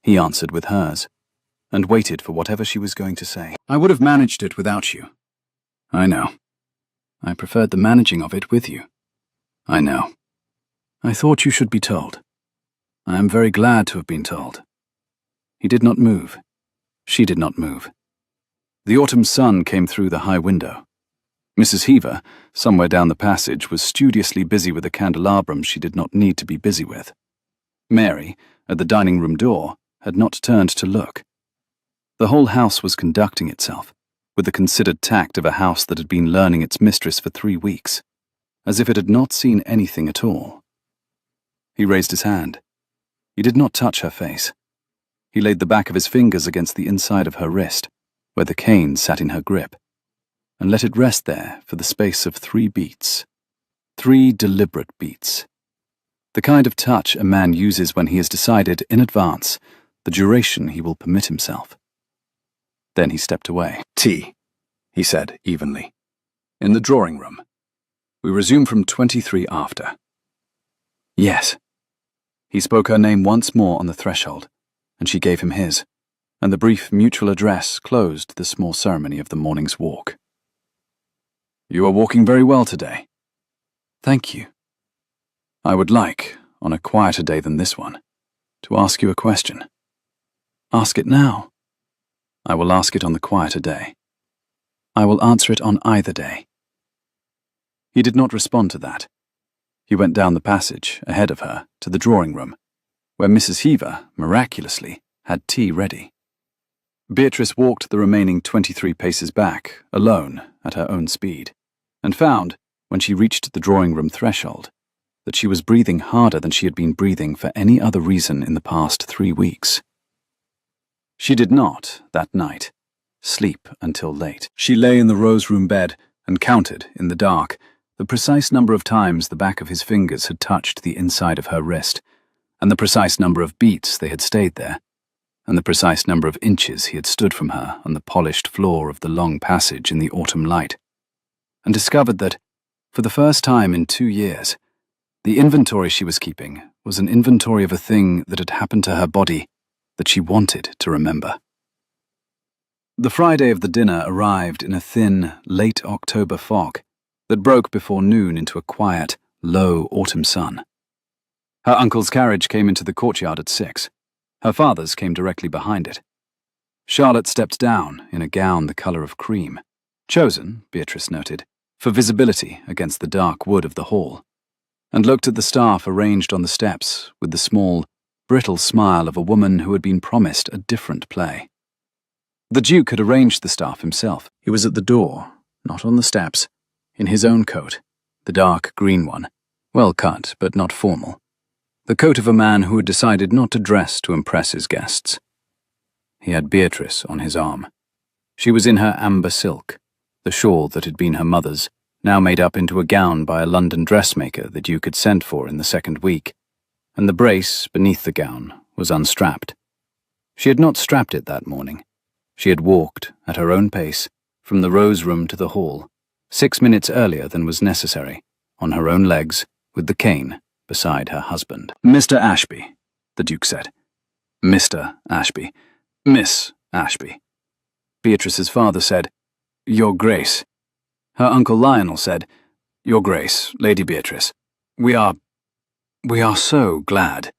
He answered with hers, and waited for whatever she was going to say. I would have managed it without you. I know. I preferred the managing of it with you. I know. I thought you should be told. I am very glad to have been told. He did not move. She did not move. The autumn sun came through the high window. Mrs. Heaver, somewhere down the passage, was studiously busy with a candelabrum she did not need to be busy with. Mary, at the dining-room door, had not turned to look. The whole house was conducting itself, with the considered tact of a house that had been learning its mistress for 3 weeks, as if it had not seen anything at all. He raised his hand. He did not touch her face. He laid the back of his fingers against the inside of her wrist, where the cane sat in her grip, and let it rest there for the space of 3 beats. 3 deliberate beats. The kind of touch a man uses when he has decided in advance the duration he will permit himself. Then he stepped away. Tea, he said evenly. In the drawing room. We resume from 23 after. Yes. He spoke her name once more on the threshold, and she gave him his, and the brief mutual address closed the small ceremony of the morning's walk. You are walking very well today. Thank you. I would like, on a quieter day than this one, to ask you a question. Ask it now. I will ask it on the quieter day. I will answer it on either day. He did not respond to that. He went down the passage, ahead of her, to the drawing-room, where Mrs. Heaver, miraculously, had tea ready. Beatrice walked the remaining 23 paces back, alone, at her own speed, and found, when she reached the drawing-room threshold, that she was breathing harder than she had been breathing for any other reason in the past 3 weeks. She did not, that night, sleep until late. She lay in the rose-room bed and counted, in the dark, the precise number of times the back of his fingers had touched the inside of her wrist, and the precise number of beats they had stayed there, and the precise number of inches he had stood from her on the polished floor of the long passage in the autumn light, and discovered that, for the first time in 2 years, the inventory she was keeping was an inventory of a thing that had happened to her body that she wanted to remember. The Friday of the dinner arrived in a thin, late October fog that broke before noon into a quiet, low autumn sun. Her uncle's carriage came into the courtyard at 6. Her father's came directly behind it. Charlotte stepped down in a gown the colour of cream, chosen, Beatrice noted, for visibility against the dark wood of the hall, and looked at the staff arranged on the steps with the small, brittle smile of a woman who had been promised a different play. The Duke had arranged the staff himself. He was at the door, not on the steps, in his own coat, the dark green one, well cut but not formal, the coat of a man who had decided not to dress to impress his guests. He had Beatrice on his arm. She was in her amber silk, the shawl that had been her mother's, now made up into a gown by a London dressmaker the Duke had sent for in the 2nd week, and the brace beneath the gown was unstrapped. She had not strapped it that morning. She had walked, at her own pace, from the rose room to the hall, 6 minutes earlier than was necessary, on her own legs, with the cane beside her husband. Mr. Ashby, the Duke said. Mr. Ashby. Miss Ashby. Beatrice's father said, Your Grace. Her uncle Lionel said, Your Grace, Lady Beatrice. We are so glad.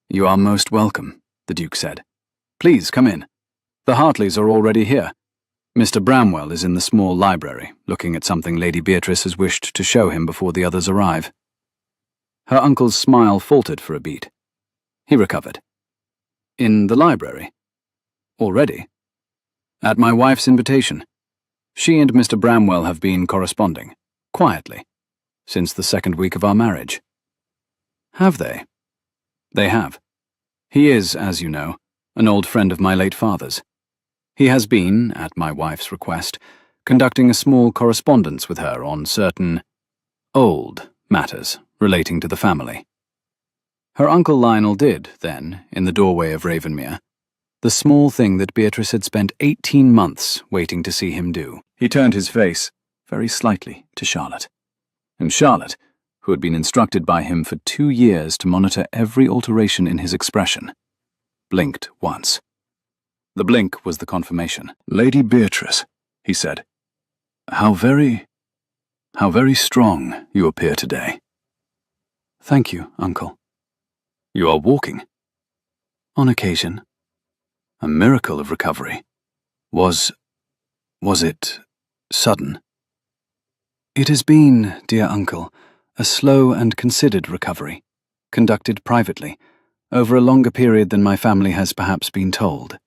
You are most welcome, the Duke said. Please come in. The Hartleys are already here. Mr. Bramwell is in the small library, looking at something Lady Beatrice has wished to show him before the others arrive. Her uncle's smile faltered for a beat. He recovered. In the library? Already? At my wife's invitation. She and Mr. Bramwell have been corresponding, quietly, since the 2nd week of our marriage. Have they? They have. He is, as you know, an old friend of my late father's. He has been, at my wife's request, conducting a small correspondence with her on certain old matters relating to the family. Her Uncle Lionel did, then, in the doorway of Ravenmere, the small thing that Beatrice had spent 18 months waiting to see him do. He turned his face, very slightly, to Charlotte. And Charlotte, who had been instructed by him for 2 years to monitor every alteration in his expression, blinked once. The blink was the confirmation. "Lady Beatrice," he said, how very strong you appear today." "Thank you, Uncle." "You are walking." "On occasion." "A miracle of recovery. Was it sudden?" "It has been, dear Uncle, a slow and considered recovery, conducted privately, over a longer period than my family has perhaps been told.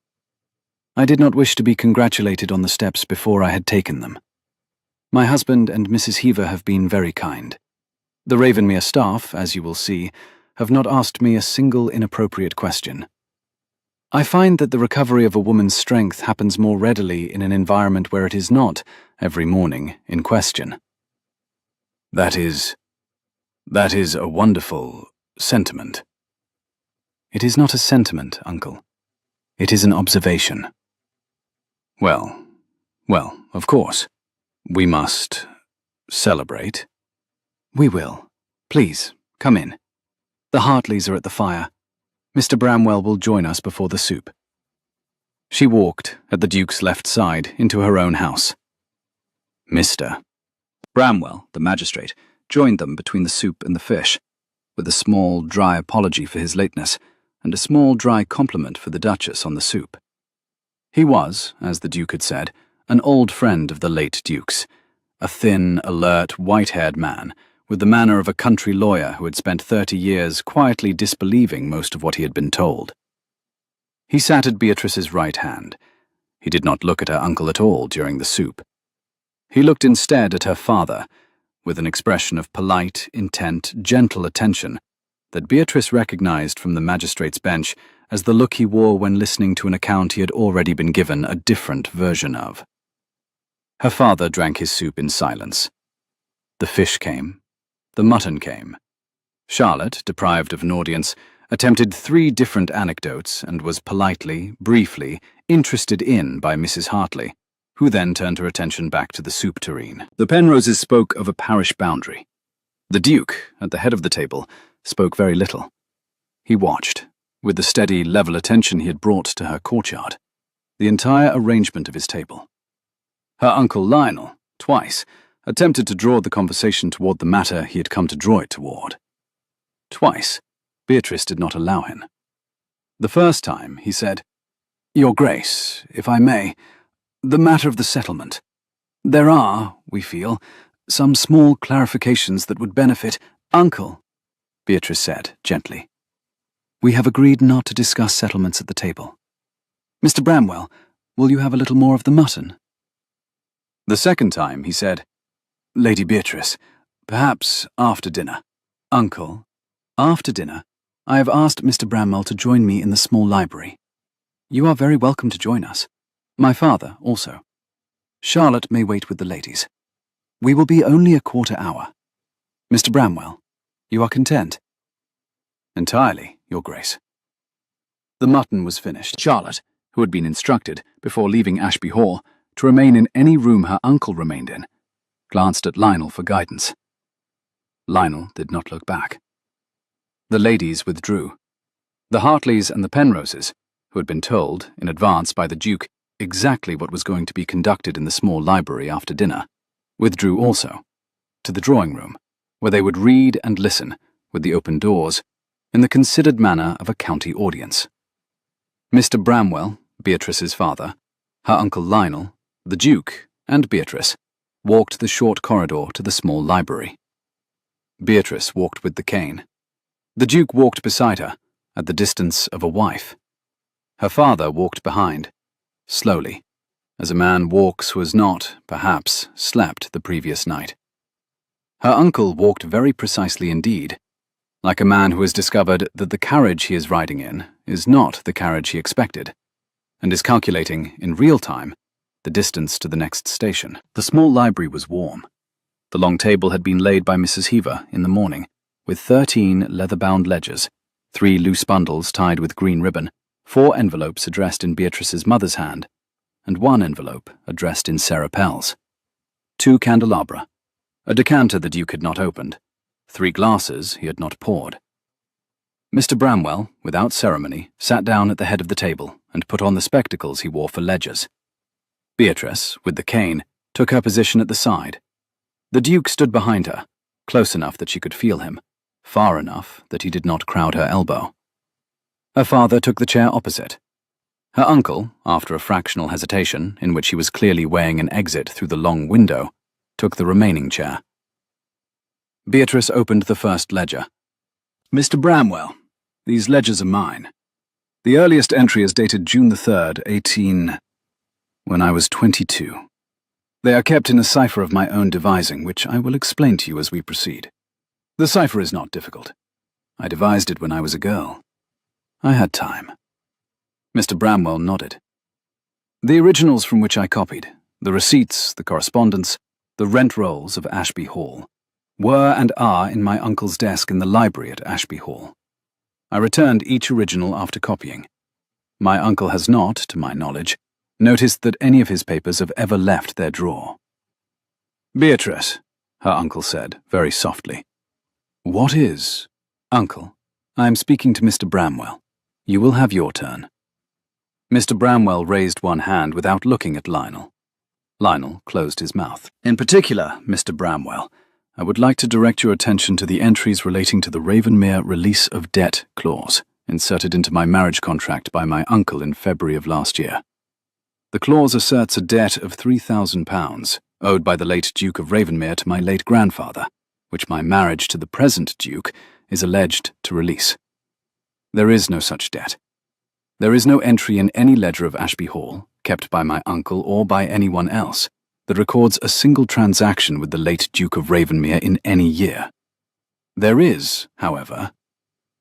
I did not wish to be congratulated on the steps before I had taken them. My husband and Mrs. Heaver have been very kind. The Ravenmere staff, as you will see, have not asked me a single inappropriate question. I find that the recovery of a woman's strength happens more readily in an environment where it is not, every morning, in question." That is a wonderful sentiment." "It is not a sentiment, Uncle. It is an observation." Well, of course. We must celebrate." "We will. Please, come in. The Hartleys are at the fire. Mr. Bramwell will join us before the soup." She walked, at the Duke's left side, into her own house. Mr. Bramwell, the magistrate, joined them between the soup and the fish, with a small, dry apology for his lateness, and a small, dry compliment for the Duchess on the soup. He was, as the Duke had said, an old friend of the late Duke's, a thin, alert, white-haired man, with the manner of a country lawyer who had spent 30 years quietly disbelieving most of what he had been told. He sat at Beatrice's right hand. He did not look at her uncle at all during the soup. He looked instead at her father, with an expression of polite, intent, gentle attention that Beatrice recognized from the magistrate's bench as the look he wore when listening to an account he had already been given a different version of. Her father drank his soup in silence. The fish came. The mutton came. Charlotte, deprived of an audience, attempted 3 different anecdotes and was politely, briefly, interested in by Mrs. Hartley, who then turned her attention back to the soup tureen. The Penroses spoke of a parish boundary. The Duke, at the head of the table, spoke very little. He watched, with the steady, level attention he had brought to her courtyard, the entire arrangement of his table. Her Uncle Lionel, twice, attempted to draw the conversation toward the matter he had come to draw it toward. Twice, Beatrice did not allow him. The first time, he said, "Your Grace, if I may, the matter of the settlement. There are, we feel, some small clarifications that would benefit—" "Uncle," Beatrice said, gently, "we have agreed not to discuss settlements at the table. Mr. Bramwell, will you have a little more of the mutton?" The second time, he said, "Lady Beatrice, perhaps after dinner." "Uncle, after dinner, I have asked Mr. Bramwell to join me in the small library. You are very welcome to join us. My father, also. Charlotte may wait with the ladies. We will be only a quarter hour. Mr. Bramwell, you are content?" "Entirely, Your Grace." The mutton was finished. Charlotte, who had been instructed, before leaving Ashby Hall, to remain in any room her uncle remained in, glanced at Lionel for guidance. Lionel did not look back. The ladies withdrew. The Hartleys and the Penroses, who had been told, in advance by the Duke, exactly what was going to be conducted in the small library after dinner, withdrew also, to the drawing-room, where they would read and listen, with the open doors, in the considered manner of a county audience. Mr. Bramwell, Beatrice's father, her Uncle Lionel, the Duke, and Beatrice walked the short corridor to the small library. Beatrice walked with the cane. The Duke walked beside her, at the distance of a wife. Her father walked behind, slowly, as a man walks who has not, perhaps, slept the previous night. Her uncle walked very precisely indeed, like a man who has discovered that the carriage he is riding in is not the carriage he expected, and is calculating, in real time, the distance to the next station. The small library was warm. The long table had been laid by Mrs. Heaver in the morning, with 13 leather-bound ledgers, 3 loose bundles tied with green ribbon, 4 envelopes addressed in Beatrice's mother's hand, and 1 envelope addressed in Sarah Pell's. 2 candelabra, a decanter the Duke had not opened, 3 glasses he had not poured. Mr. Bramwell, without ceremony, sat down at the head of the table and put on the spectacles he wore for ledgers. Beatrice, with the cane, took her position at the side. The Duke stood behind her, close enough that she could feel him, far enough that he did not crowd her elbow. Her father took the chair opposite. Her uncle, after a fractional hesitation, in which he was clearly weighing an exit through the long window, took the remaining chair. Beatrice opened the first ledger. Mr. Bramwell, these ledgers are mine. The earliest entry is dated June the 3rd, when I was 22. They are kept in a cipher of my own devising, which I will explain to you as we proceed. The cipher is not difficult. I devised it when I was a girl. I had time. Mr. Bramwell nodded. The originals from which I copied, the receipts, the correspondence, the rent rolls of Ashby Hall, were and are in my uncle's desk in the library at Ashby Hall. I returned each original after copying. My uncle has not, to my knowledge, noticed that any of his papers have ever left their drawer. Beatrice, her uncle said, very softly. What is? Uncle, I am speaking to Mr. Bramwell. You will have your turn. Mr. Bramwell raised one hand without looking at Lionel. Lionel closed his mouth. In particular, Mr. Bramwell, I would like to direct your attention to the entries relating to the Ravenmere release of debt clause, inserted into my marriage contract by my uncle in February of last year. The clause asserts a debt of £3,000, owed by the late Duke of Ravenmere to my late grandfather, which my marriage to the present Duke is alleged to release. There is no such debt. There is no entry in any ledger of Ashby Hall, kept by my uncle or by anyone else, that records a single transaction with the late Duke of Ravenmere in any year. There is, however,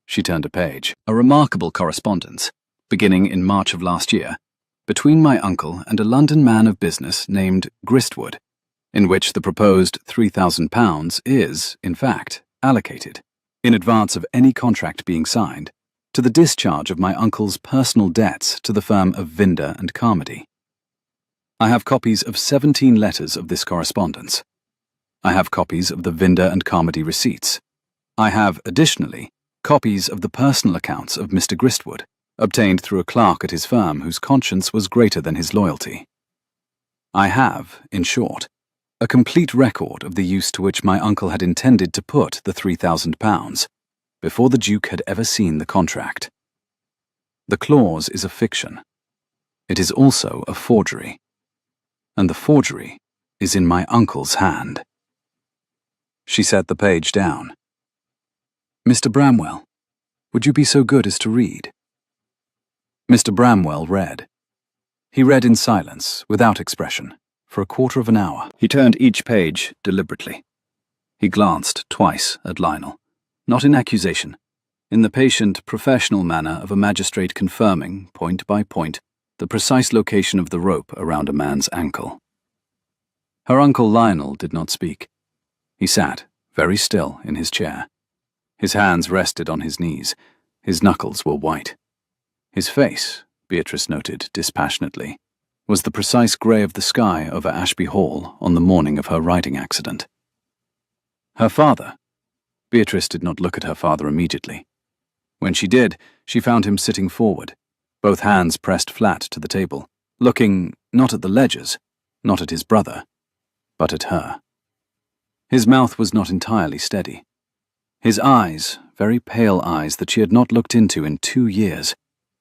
she turned a page, a remarkable correspondence, beginning in March of last year, between my uncle and a London man of business named Gristwood, in which the proposed £3,000 is, in fact, allocated, in advance of any contract being signed, to the discharge of my uncle's personal debts to the firm of Vinder and Carmody. I have copies of 17 letters of this correspondence. I have copies of the Vinder and Carmody receipts. I have, additionally, copies of the personal accounts of Mr. Gristwood, obtained through a clerk at his firm whose conscience was greater than his loyalty. I have, in short, a complete record of the use to which my uncle had intended to put the £3,000, before the Duke had ever seen the contract. The clause is a fiction. It is also a forgery. And the forgery is in my uncle's hand. She set the page down. Mr. Bramwell, would you be so good as to read? Mr. Bramwell read. He read in silence, without expression, for a quarter of an hour. He turned each page deliberately. He glanced twice at Lionel, not in accusation, in the patient, professional manner of a magistrate confirming, point by point, the precise location of the rope around a man's ankle. Her uncle Lionel did not speak. He sat, very still, in his chair. His hands rested on his knees. His knuckles were white. His face, Beatrice noted dispassionately, was the precise grey of the sky over Ashby Hall on the morning of her riding accident. Her father. Beatrice did not look at her father immediately. When she did, she found him sitting forward, both hands pressed flat to the table, looking not at the ledgers, not at his brother, but at her. His mouth was not entirely steady. His eyes, very pale eyes that she had not looked into in 2 years,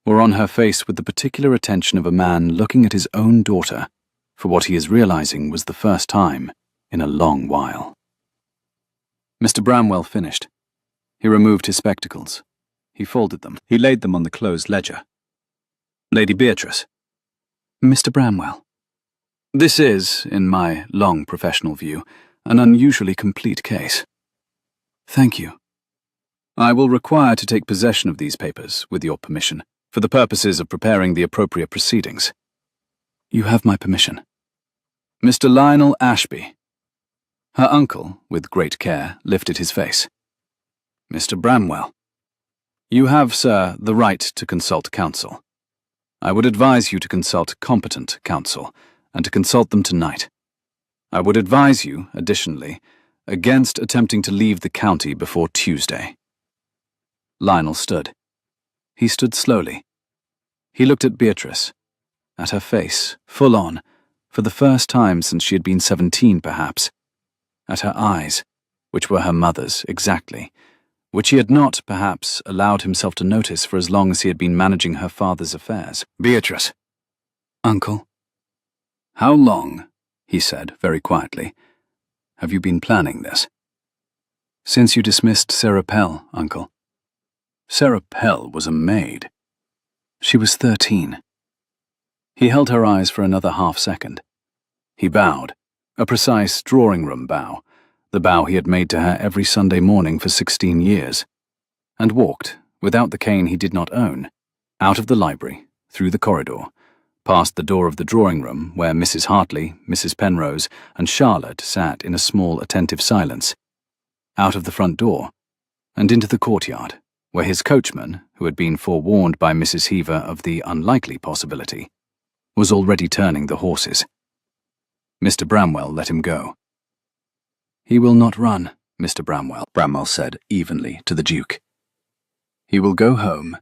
were on her face with the particular attention of a man looking at his own daughter for what he is realizing was the first time in a long while. Mr. Bramwell finished. He removed his spectacles. He folded them. He laid them on the closed ledger. Lady Beatrice. Mr. Bramwell. This is, in my long professional view, an unusually complete case. Thank you. I will require to take possession of these papers, with your permission, for the purposes of preparing the appropriate proceedings. You have my permission. Mr. Lionel Ashby. Her uncle, with great care, lifted his face. Mr. Bramwell. You have, sir, the right to consult counsel. I would advise you to consult competent counsel, and to consult them tonight. I would advise you, additionally, against attempting to leave the county before Tuesday. Lionel stood. He stood slowly. He looked at Beatrice, at her face, full on, for the first time since she had been 17, perhaps, at her eyes, which were her mother's exactly, which he had not, perhaps, allowed himself to notice for as long as he had been managing her father's affairs. Beatrice. Uncle. How long, he said very quietly, have you been planning this? Since you dismissed Sarah Pell, Uncle. Sarah Pell was a maid. She was 13. He held her eyes for another half-second. He bowed, a precise drawing-room bow, the bow he had made to her every Sunday morning for 16 years, and walked, without the cane he did not own, out of the library, through the corridor, past the door of the drawing-room where Mrs. Hartley, Mrs. Penrose, and Charlotte sat in a small attentive silence, out of the front door, and into the courtyard, where his coachman, who had been forewarned by Mrs. Heaver of the unlikely possibility, was already turning the horses. Mr. Bramwell let him go. He will not run, Mr. Bramwell said evenly to the Duke. He will go home,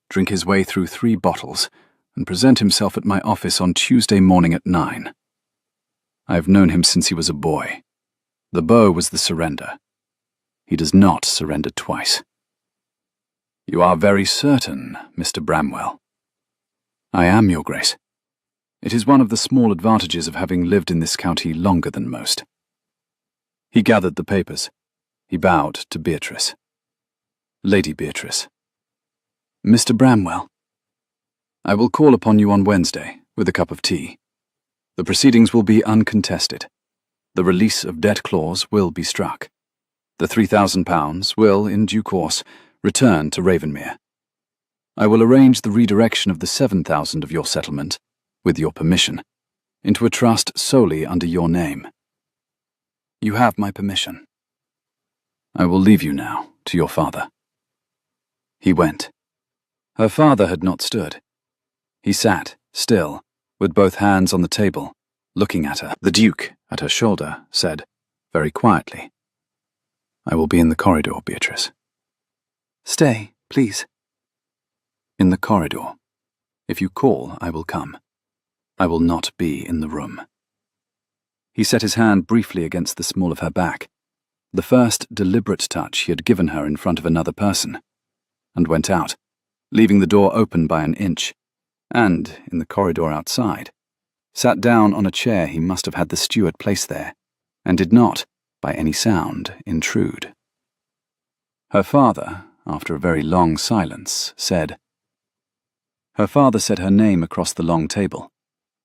drink his way through 3 bottles, and present himself at my office on Tuesday morning at 9. I have known him since he was a boy. The bow was the surrender. He does not surrender twice. You are very certain, Mr. Bramwell. I am, Your Grace. It is one of the small advantages of having lived in this county longer than most. He gathered the papers. He bowed to Beatrice. Lady Beatrice. Mr. Bramwell. I will call upon you on Wednesday with a cup of tea. The proceedings will be uncontested. The release of debt clause will be struck. The £3,000 will, in due course, return to Ravenmere. I will arrange the redirection of the 7,000 of your settlement, with your permission, into a trust solely under your name. You have my permission. I will leave you now to your father. He went. Her father had not stood. He sat, still, with both hands on the table, looking at her. The Duke, at her shoulder, said, very quietly, I will be in the corridor, Beatrice. Stay, please. In the corridor. If you call, I will come. I will not be in the room. He set his hand briefly against the small of her back, the first deliberate touch he had given her in front of another person, and went out, leaving the door open by an inch, and, in the corridor outside, sat down on a chair he must have had the steward place there, and did not, by any sound, intrude. Her father, after a very long silence, said. Her father said her name across the long table,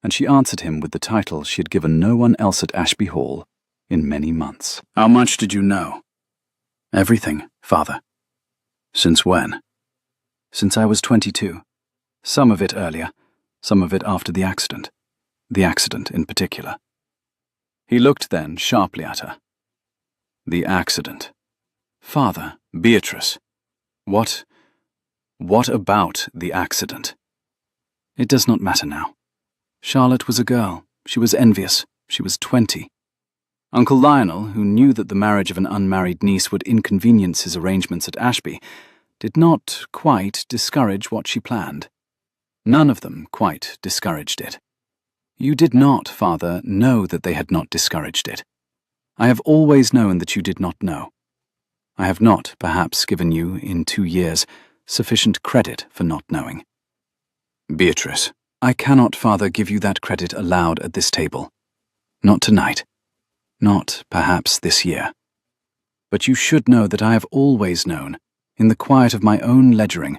and she answered him with the title she had given no one else at Ashby Hall in many months. How much did you know? Everything, father. Since when? Since I was 22. Some of it earlier, some of it after the accident. The accident in particular. He looked then sharply at her. The accident. Father, Beatrice. What about the accident? It does not matter now. Charlotte was a girl. She was envious. She was 20. Uncle Lionel, who knew that the marriage of an unmarried niece would inconvenience his arrangements at Ashby, did not quite discourage what she planned. None of them quite discouraged it. You did not, father, know that they had not discouraged it. I have always known that you did not know. I have not, perhaps, given you, in 2 years, sufficient credit for not knowing. Beatrice, I cannot, father, give you that credit aloud at this table. Not tonight. Not, perhaps, this year. But you should know that I have always known, in the quiet of my own ledgering,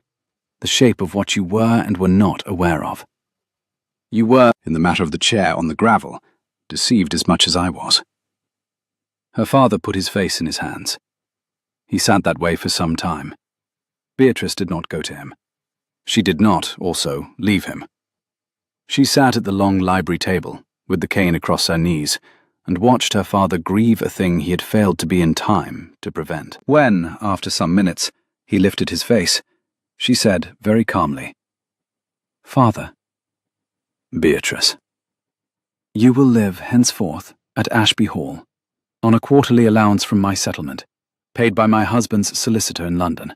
the shape of what you were and were not aware of. You were, in the matter of the chair on the gravel, deceived as much as I was. Her father put his face in his hands. He sat that way for some time. Beatrice did not go to him. She did not, also, leave him. She sat at the long library table, with the cane across her knees, and watched her father grieve a thing he had failed to be in time to prevent. When, after some minutes, he lifted his face, she said very calmly, "Father." "Beatrice." "You will live henceforth at Ashby Hall, on a quarterly allowance from my settlement, paid by my husband's solicitor in London.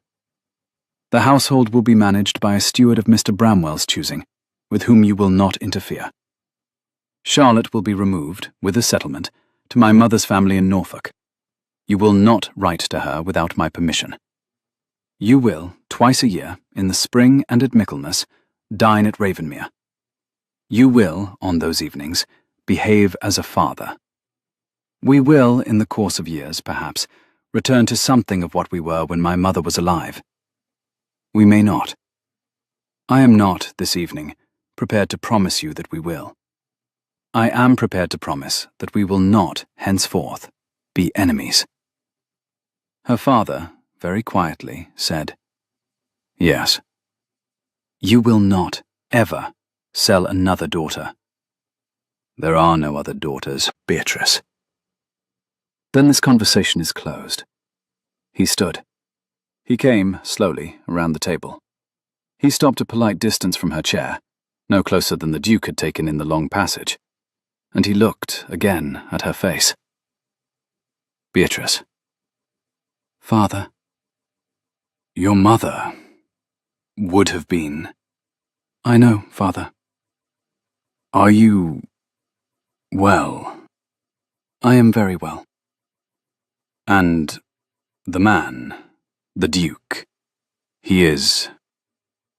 The household will be managed by a steward of Mr. Bramwell's choosing, with whom you will not interfere. Charlotte will be removed, with a settlement, to my mother's family in Norfolk. You will not write to her without my permission. You will, twice a year, in the spring and at Michaelmas, dine at Ravenmere. You will, on those evenings, behave as a father. We will, in the course of years, perhaps, return to something of what we were when my mother was alive. We may not. I am not, this evening, prepared to promise you that we will. I am prepared to promise that we will not, henceforth, be enemies." Her father, very quietly, said, "Yes." "You will not, ever, sell another daughter." "There are no other daughters, Beatrice." "Then this conversation is closed." He stood. He came, slowly, around the table. He stopped a polite distance from her chair, no closer than the Duke had taken in the long passage, and he looked, again, at her face. "Beatrice." "Father." "Your mother would have been—" "I know, Father." "Are you well?" "I am very well." "And the man, the Duke, he is—"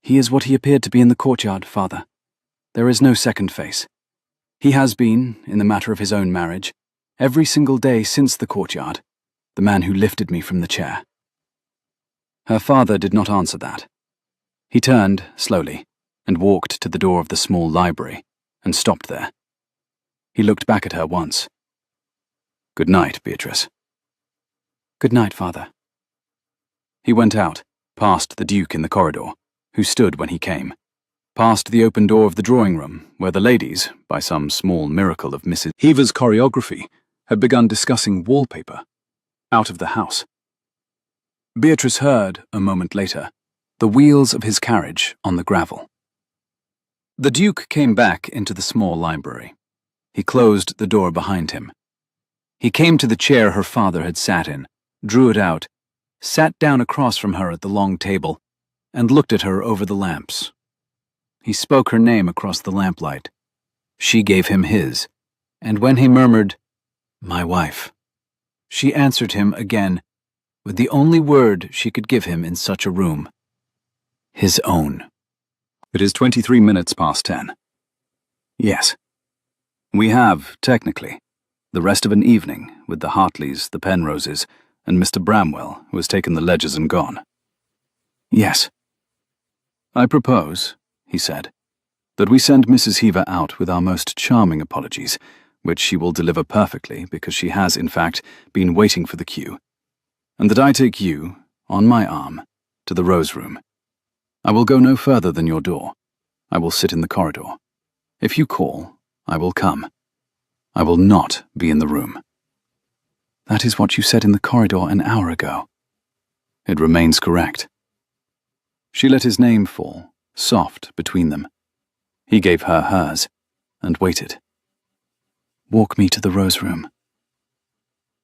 "He is what he appeared to be in the courtyard, Father. There is no second face. He has been, in the matter of his own marriage, every single day since the courtyard, the man who lifted me from the chair." Her father did not answer that. He turned, slowly, and walked to the door of the small library, and stopped there. He looked back at her once. "Good night, Beatrice." "Good night, Father." He went out, past the Duke in the corridor, who stood when he came, past the open door of the drawing-room, where the ladies, by some small miracle of Mrs. Heaver's choreography, had begun discussing wallpaper, out of the house. Beatrice heard, a moment later, the wheels of his carriage on the gravel. The Duke came back into the small library. He closed the door behind him. He came to the chair her father had sat in, drew it out, sat down across from her at the long table, and looked at her over the lamps. He spoke her name across the lamplight. She gave him his, and when he murmured, "My wife," she answered him again, with the only word she could give him in such a room: his own. "It is 23 minutes past 10. "Yes. We have, technically, the rest of an evening with the Hartleys, the Penroses, and Mr. Bramwell, who has taken the ledgers and gone." "Yes." "I propose," he said, "that we send Mrs. Heaver out with our most charming apologies, which she will deliver perfectly because she has, in fact, been waiting for the cue, and that I take you, on my arm, to the Rose Room. I will go no further than your door. I will sit in the corridor. If you call, I will come. I will not be in the room." "That is what you said in the corridor an hour ago." "It remains correct." She let his name fall, soft, between them. He gave her hers, and waited. "Walk me to the Rose Room."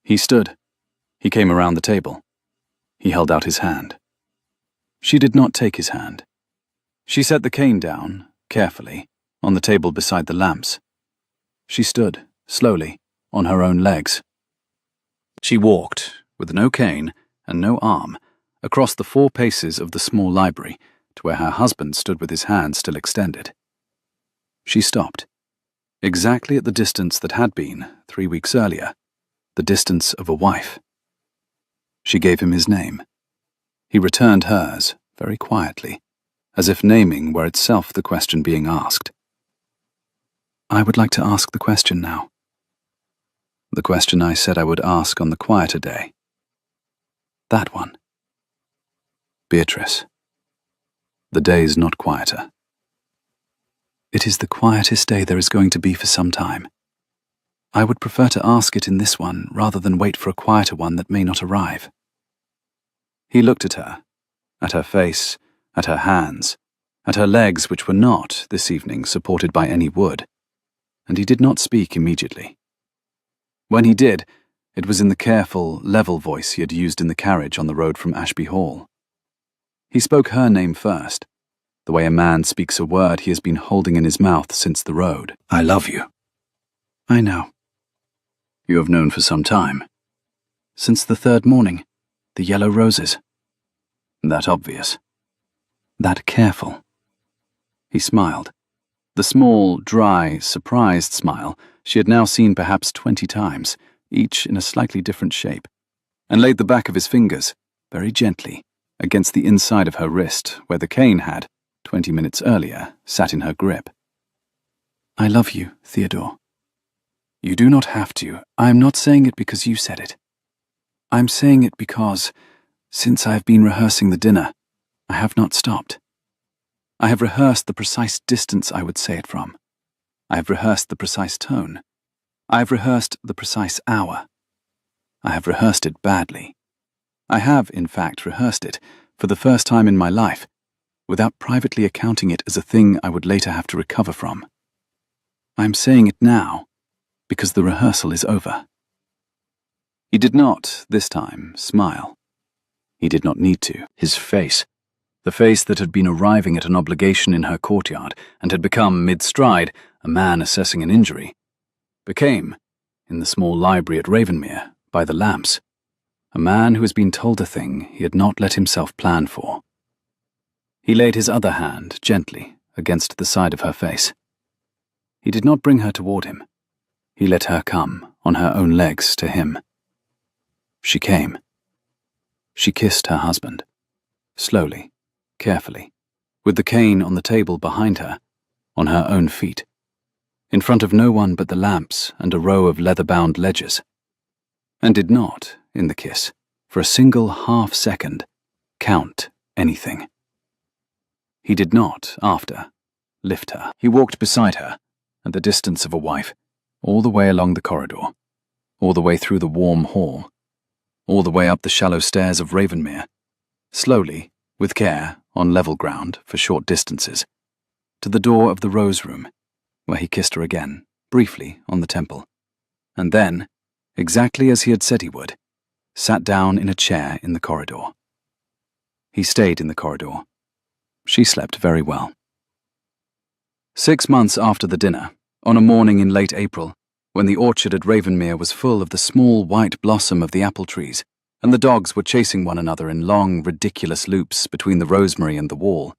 He stood. He came around the table. He held out his hand. She did not take his hand. She set the cane down, carefully, on the table beside the lamps. She stood, slowly, on her own legs. She walked, with no cane and no arm, across the 4 paces of the small library to where her husband stood with his hand still extended. She stopped, exactly at the distance that had been, 3 weeks earlier, the distance of a wife. She gave him his name. He returned hers, very quietly, as if naming were itself the question being asked. "I would like to ask the question now." "The question I said I would ask on the quieter day." "That one." "Beatrice, the day is not quieter." "It is the quietest day there is going to be for some time." I would prefer to ask it in this one rather than wait for a quieter one that may not arrive. He looked at her face, at her hands, at her legs which were not, this evening, supported by any wood, and he did not speak immediately. When he did, it was in the careful, level voice he had used in the carriage on the road from Ashby Hall. He spoke her name first, the way a man speaks a word he has been holding in his mouth since the road. I love you. I know. You have known for some time. Since the third morning, the yellow roses. That obvious. That careful. He smiled. The small, dry, surprised smile she had now seen perhaps 20 times, each in a slightly different shape, and laid the back of his fingers, very gently, against the inside of her wrist where the cane had, 20 minutes earlier, sat in her grip. I love you, Theodore. You do not have to. I am not saying it because you said it. I am saying it because, since I have been rehearsing the dinner, I have not stopped. I have rehearsed the precise distance I would say it from. I have rehearsed the precise tone. I have rehearsed the precise hour. I have rehearsed it badly. I have, in fact, rehearsed it, for the first time in my life, without privately accounting it as a thing I would later have to recover from. I am saying it now, because the rehearsal is over. He did not, this time, smile. He did not need to. His face, the face that had been arriving at an obligation in her courtyard and had become, mid-stride, a man assessing an injury, became, in the small library at Ravenmere, by the lamps, a man who has been told a thing he had not let himself plan for. He laid his other hand gently against the side of her face. He did not bring her toward him. He let her come, on her own legs, to him. She came. She kissed her husband, slowly, carefully, with the cane on the table behind her, on her own feet, in front of no one but the lamps and a row of leather-bound ledgers, and did not, in the kiss, for a single half-second, count anything. He did not, after, lift her. He walked beside her, at the distance of a wife, all the way along the corridor, all the way through the warm hall, all the way up the shallow stairs of Ravenmere, slowly, with care, on level ground, for short distances, to the door of the rose room, where he kissed her again, briefly, on the temple, and then, exactly as he had said he would, sat down in a chair in the corridor. He stayed in the corridor. She slept very well. 6 months after the dinner, on a morning in late April, when the orchard at Ravenmere was full of the small white blossom of the apple trees, and the dogs were chasing one another in long, ridiculous loops between the rosemary and the wall,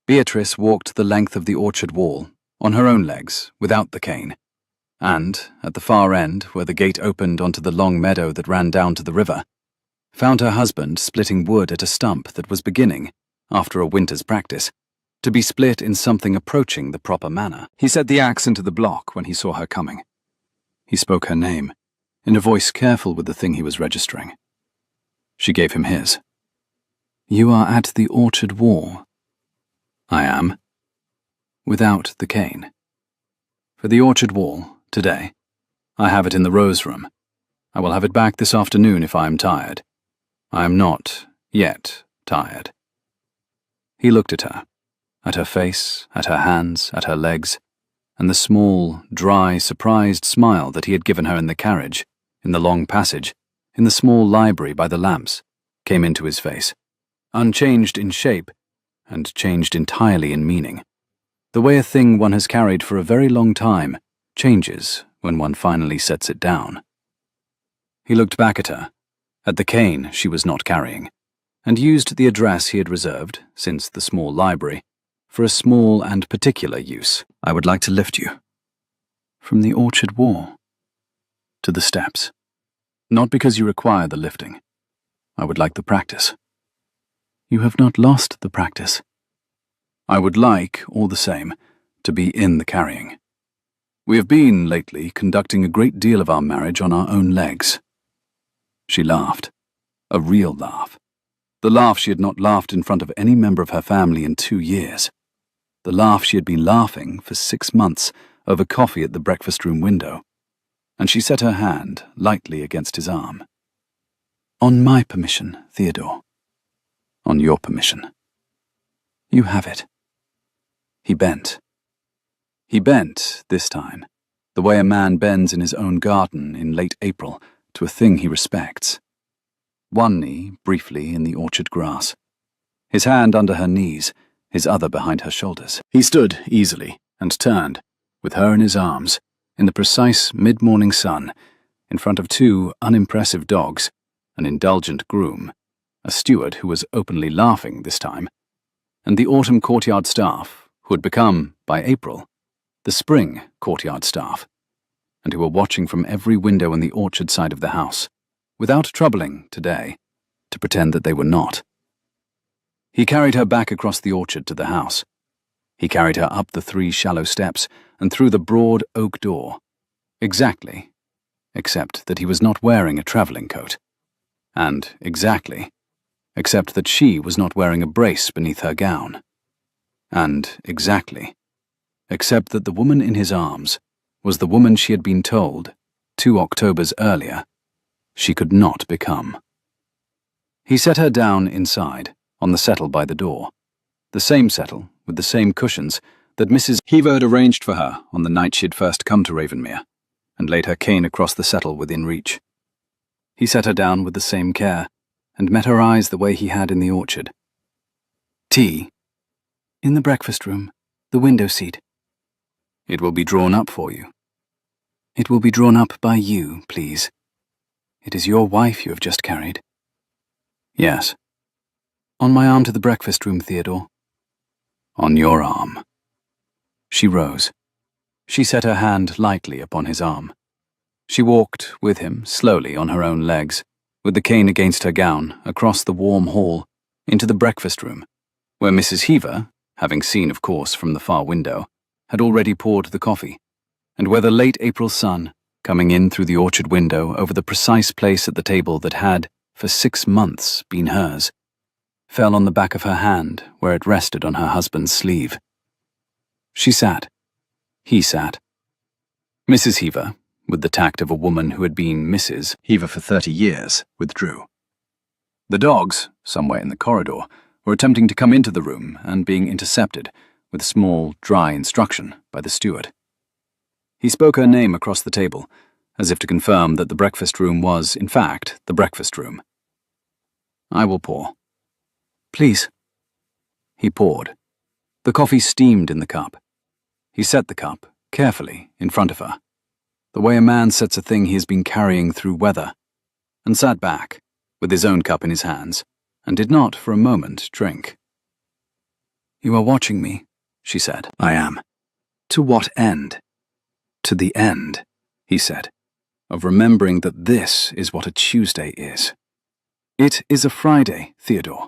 Beatrice walked the length of the orchard wall, on her own legs, without the cane, and, at the far end, where the gate opened onto the long meadow that ran down to the river, found her husband splitting wood at a stump that was beginning, after a winter's practice, to be split in something approaching the proper manner. He set the axe into the block when he saw her coming. He spoke her name, in a voice careful with the thing he was registering. She gave him his. You are at the orchard wall. I am. Without the cane. For the orchard wall, today. I have it in the rose room. I will have it back this afternoon if I am tired. I am not, yet, tired. He looked at her face, at her hands, at her legs, and the small, dry, surprised smile that he had given her in the carriage, in the long passage, in the small library by the lamps, came into his face, unchanged in shape, and changed entirely in meaning. The way a thing one has carried for a very long time changes when one finally sets it down. He looked back at her, at the cane she was not carrying, and used the address he had reserved, since the small library, for a small and particular use. I would like to lift you. From the orchard wall. To the steps. Not because you require the lifting. I would like the practice. You have not lost the practice. I would like, all the same, to be in the carrying. We have been, lately, conducting a great deal of our marriage on our own legs. She laughed. A real laugh. The laugh she had not laughed in front of any member of her family in 2 years. The laugh she had been laughing for 6 months over coffee at the breakfast room window. and she set her hand lightly against his arm. "On my permission, Theodore. On your permission. You have it." He bent. He bent, this time, the way a man bends in his own garden in late April to a thing he respects. One knee, briefly, in the orchard grass. His hand under her knees, his other behind her shoulders. He stood easily and turned, with her in his arms, in the precise mid-morning sun, in front of two unimpressive dogs, an indulgent groom, a steward who was openly laughing this time, and the autumn courtyard staff, who had become, by April, the spring courtyard staff, and who were watching from every window on the orchard side of the house, without troubling, today, to pretend that they were not. He carried her back across the orchard to the house. He carried her up the 3 shallow steps and through the broad oak door, exactly, except that he was not wearing a travelling coat, and exactly, except that she was not wearing a brace beneath her gown, and exactly, except that the woman in his arms was the woman she had been told, 2 Octobers earlier, she could not become. He set her down inside, on the settle by the door, the same settle with the same cushions that Mrs. Heaver had arranged for her on the night she had first come to Ravenmere, and laid her cane across the settle within reach. He set her down with the same care, and met her eyes the way he had in the orchard. "Tea?" "In the breakfast room, the window seat." "It will be drawn up for you." "It will be drawn up by you, please. It is your wife you have just carried." "Yes." "On my arm to the breakfast room, Theodore." "On your arm." She rose. She set her hand lightly upon his arm. She walked with him slowly on her own legs, with the cane against her gown, across the warm hall, into the breakfast room, where Mrs. Heaver, having seen, of course, from the far window, had already poured the coffee, and where the late April sun, coming in through the orchard window over the precise place at the table that had, for 6 months, been hers, fell on the back of her hand where it rested on her husband's sleeve. She sat. He sat. Mrs. Heaver, with the tact of a woman who had been Mrs. Heaver for 30 years, withdrew. The dogs, somewhere in the corridor, were attempting to come into the room and being intercepted, with small, dry instruction, by the steward. He spoke her name across the table, as if to confirm that the breakfast room was, in fact, the breakfast room. "I will pour." "Please." He poured. The coffee steamed in the cup. He set the cup, carefully, in front of her, the way a man sets a thing he has been carrying through weather, and sat back, with his own cup in his hands, and did not, for a moment, drink. "You are watching me," she said. "I am." "To what end?" "To the end," he said, "of remembering that this is what a Tuesday is. It is a Friday, Theodore.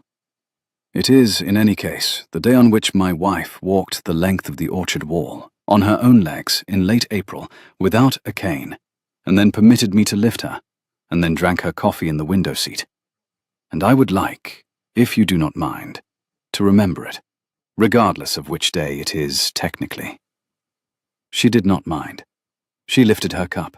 It is, in any case, the day on which my wife walked the length of the orchard wall, on her own legs, in late April, without a cane, and then permitted me to lift her, and then drank her coffee in the window seat. And I would like, if you do not mind, to remember it, regardless of which day it is technically." She did not mind. She lifted her cup.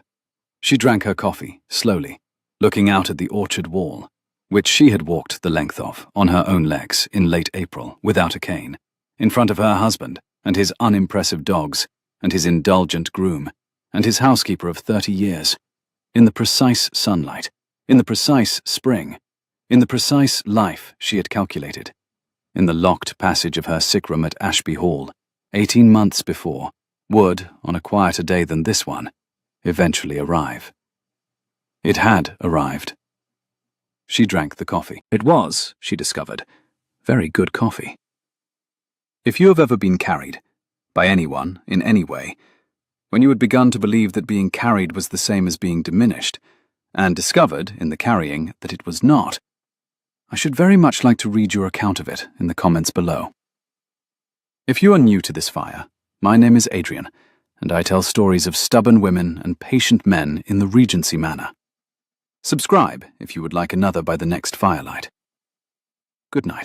She drank her coffee, slowly, looking out at the orchard wall, which she had walked the length of, on her own legs, in late April, without a cane, in front of her husband, and his unimpressive dogs, and his indulgent groom, and his housekeeper of 30 years, in the precise sunlight, in the precise spring, in the precise life she had calculated, in the locked passage of her sick room at Ashby Hall, 18 months before, would, on a quieter day than this one, eventually arrive. It had arrived. She drank the coffee. It was, she discovered, very good coffee. If you have ever been carried, by anyone, in any way, when you had begun to believe that being carried was the same as being diminished, and discovered, in the carrying, that it was not, I should very much like to read your account of it in the comments below. If you are new to this fire, my name is Adrian, and I tell stories of stubborn women and patient men in the Regency manner. Subscribe if you would like another by the next firelight. Good night.